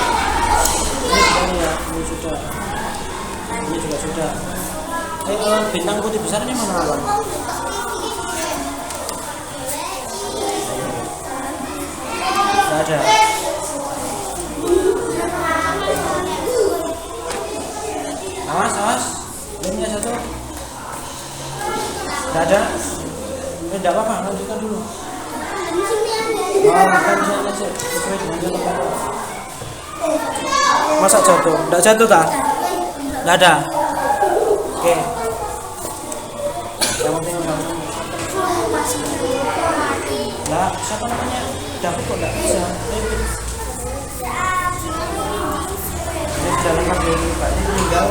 Ini sudah ya. Ini sudah. Ini juga sudah. Ayo, bintang putih besar ini mana Awan? Tidak ada. Awas. Lemnya satu. Tidak ada. Tidak apa-apa, lanjutkan dulu. Kan bisa aja sesuai dengan jalan. Masa jatuh? Tidak jatuh tak? Tidak ada. Oke. Yang penting lah, siapa namanya? David kok tidak bisa? Ini sudah lengkap ya, Pak. Ini tinggal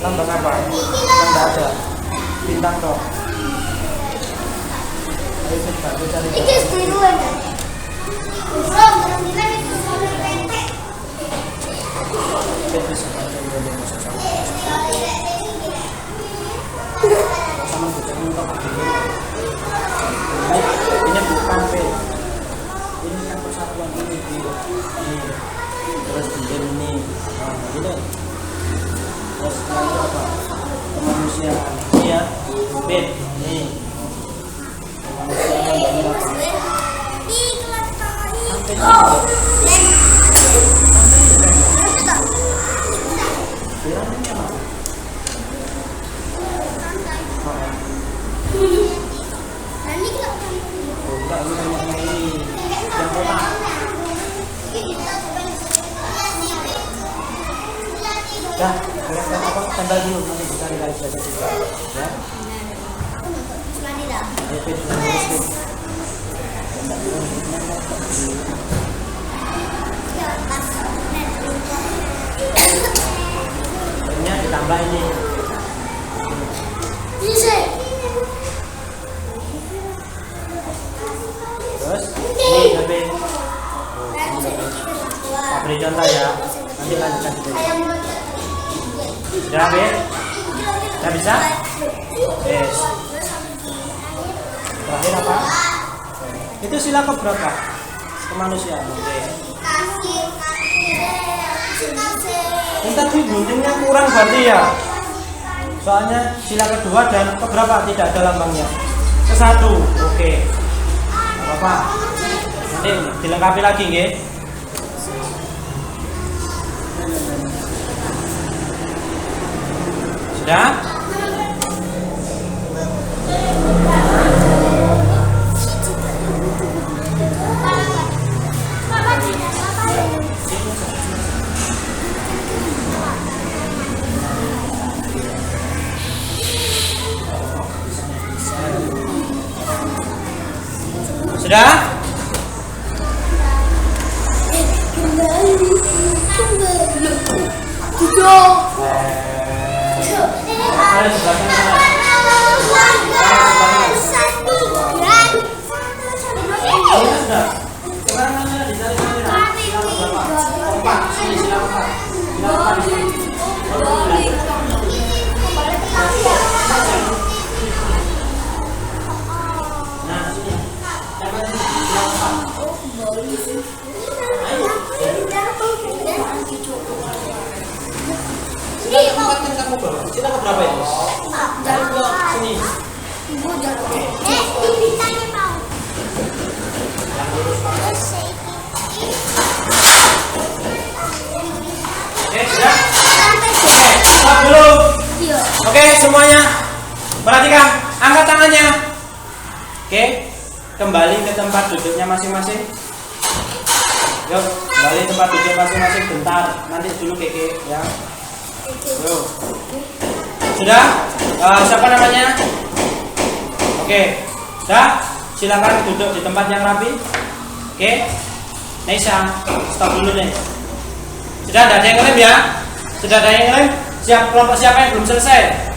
lambang apa? Yang tidak ada. Bintang toh. Ayo kita cari. Ini bukan P. Ini kan persatuan ini. Terus ini. Nah, ini. Terus lagi apa? Kemanusiaan. Ini ya. B. Ini. Kemanusiaan yang apa? Dah, kelihatan apa? Tembak dulu nanti kita dikali belajar juga, ya. Ini ditambah ini. Terus ini tapi beri contoh ya. Nanti lanjutkan dulu. Sudah habis? Sudah bisa? Yes. Terakhir apa? Itu sila keberapa? Kemanusiaan. Oke. Ini tadi guntingnya kurang berarti ya? Soalnya sila kedua dan keberapa tidak ada lambangnya? Ke-1. Oke. Apa? Nanti dilengkapi lagi nggih. Sudah? Sudah? Sila ke berapa itu? Jangan sini. Bintangnya mau. Yang lurus. Oke, sudah. Oke, stop dulu. Oke, semuanya. Perhatikan, angkat tangannya. Oke, kembali ke tempat duduknya masing-masing. Yuk, kembali tempat duduk masing-masing bentar. Nanti dulu Keke ya. Yuk. Sudah? Siapa namanya? Oke. Sudah? Silakan duduk di tempat yang rapi. Oke. Neisa, stop dulu nih. Sudah ada yang ngelem ya? Sudah ada yang ngelem? Siap, kelompok siapa yang belum selesai?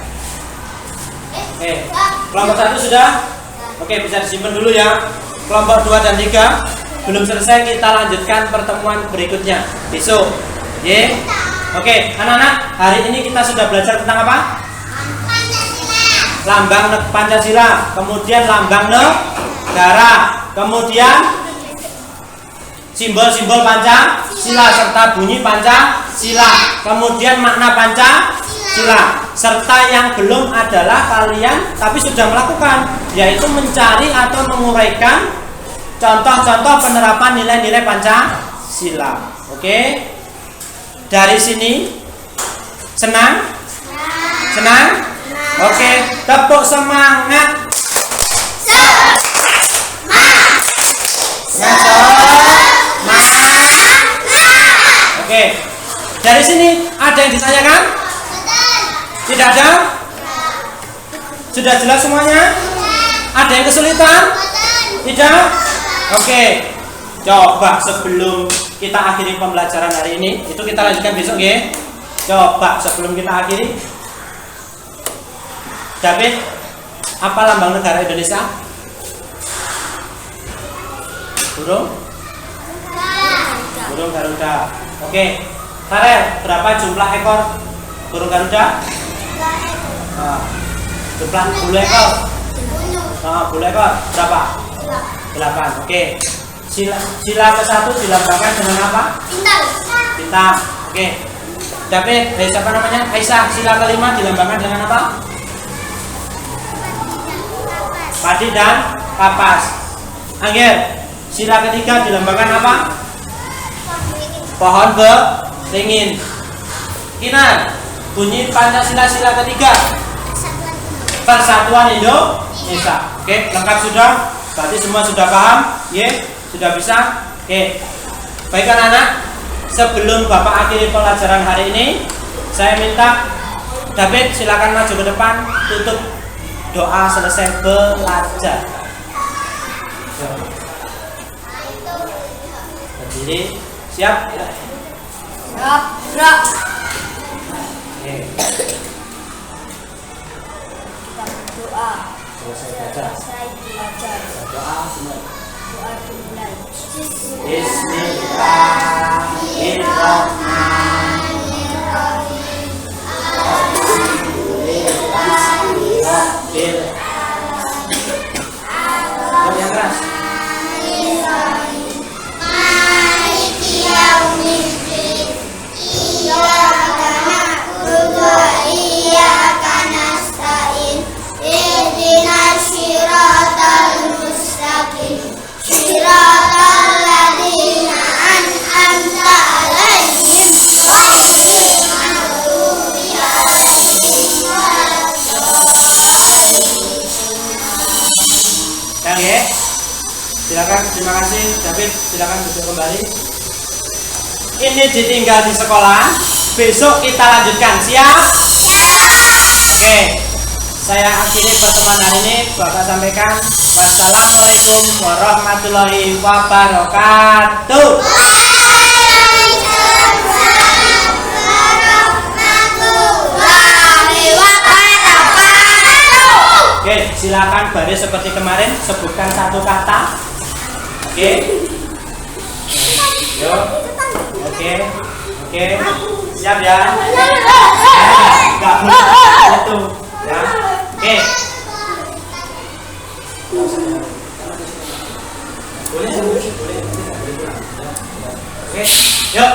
Oke. Kelompok 1 sudah? Oke, bisa disimpan dulu ya. Kelompok 2 dan 3 belum selesai, kita lanjutkan pertemuan berikutnya besok. Ye. Oke, anak-anak, hari ini kita sudah belajar tentang apa? Lambang Pancasila, kemudian lambang negara, kemudian simbol-simbol Pancasila serta bunyi Pancasila, kemudian makna Pancasila, serta yang belum adalah kalian tapi sudah melakukan, yaitu mencari atau menguraikan contoh-contoh penerapan nilai-nilai Pancasila. Oke? Dari sini senang? Senang? Oke, tepuk semangat. Oke. Dari sini ada yang ditanyakan? Tidak ada? Sudah jelas semuanya? Ada yang kesulitan? Tidak? Oke, coba sebelum kita akhiri pembelajaran hari ini, itu kita lanjutkan besok ya. Coba sebelum kita akhiri, David, apa lambang negara Indonesia? Burung? Burung Garuda. Oke, Farel, berapa jumlah ekor burung Garuda? Jumlah bulu ekor? Bulu ekor berapa? 8. Oke. Sila ke-1 dilambangkan dengan apa? Bintang. Oke. David, siapa namanya? Aisyah, sila ke-5 dilambangkan dengan apa? Padi dan kapas. Angger, sila ke-3 dilambangkan apa? Pohon beringin. Kinan, bunyi Pancasila sila ke-3. Persatuan Indonesia. Oke, lengkap sudah? Berarti semua sudah paham? Ya, sudah bisa? Oke. Baik anak-anak, sebelum Bapak akhiri pelajaran hari ini, saya minta David silakan maju ke depan, tutup doa selesai belajar. Berdiri, siap? Siap, gerak. Oke. Kita berdoa. Selesai belajar. Doa semua. Doa dimulai. Bismillahirrahmanirrahim. Alhamdulillahirabbil alamin. Yang keras. Maliki yaumiddin. Iyyaka na'budu wa iyyaka nasta'in. Ihdinas siratal mustaqim. Siratal ladzina an'amta 'alaihim ghairil maghdubi 'alaihim waladdallin. Yang ya. Silakan, terima kasih David, silakan duduk kembali. Ini ditinggal di sekolah, besok kita lanjutkan, siap? Oke, saya akhiri pertemuan hari ini. Bapak sampaikan wassalamualaikum warahmatullahi wabarakatuh. Oke, silakan baris seperti kemarin, sebutkan satu kata. Oke. Yuk. Oke. Siap ya? Enggak boleh itu. Ya. Oke. Boleh. Oke. Yuk.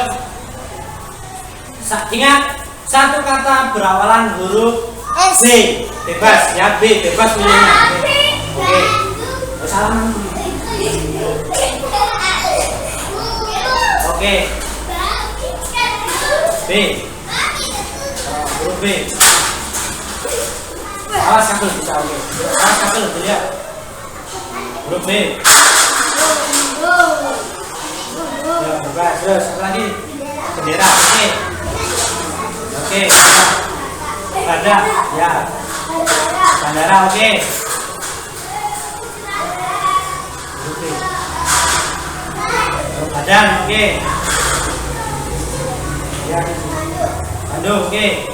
Ingat, Satu kata berawalan huruf S. B. Bebas ya, B bebas milihnya. Oke. Salaman. Oke. B. Huruf B. Awas kabel bisa, oke. Awas kabel dilihat. Huruf B. Ya, bebas. Terus apa lagi? Bendera. Oke. Oke. Ada. Ya. Bandara. Oke. Huruf B. Badan. Oke. Ya. Bandung. Oke.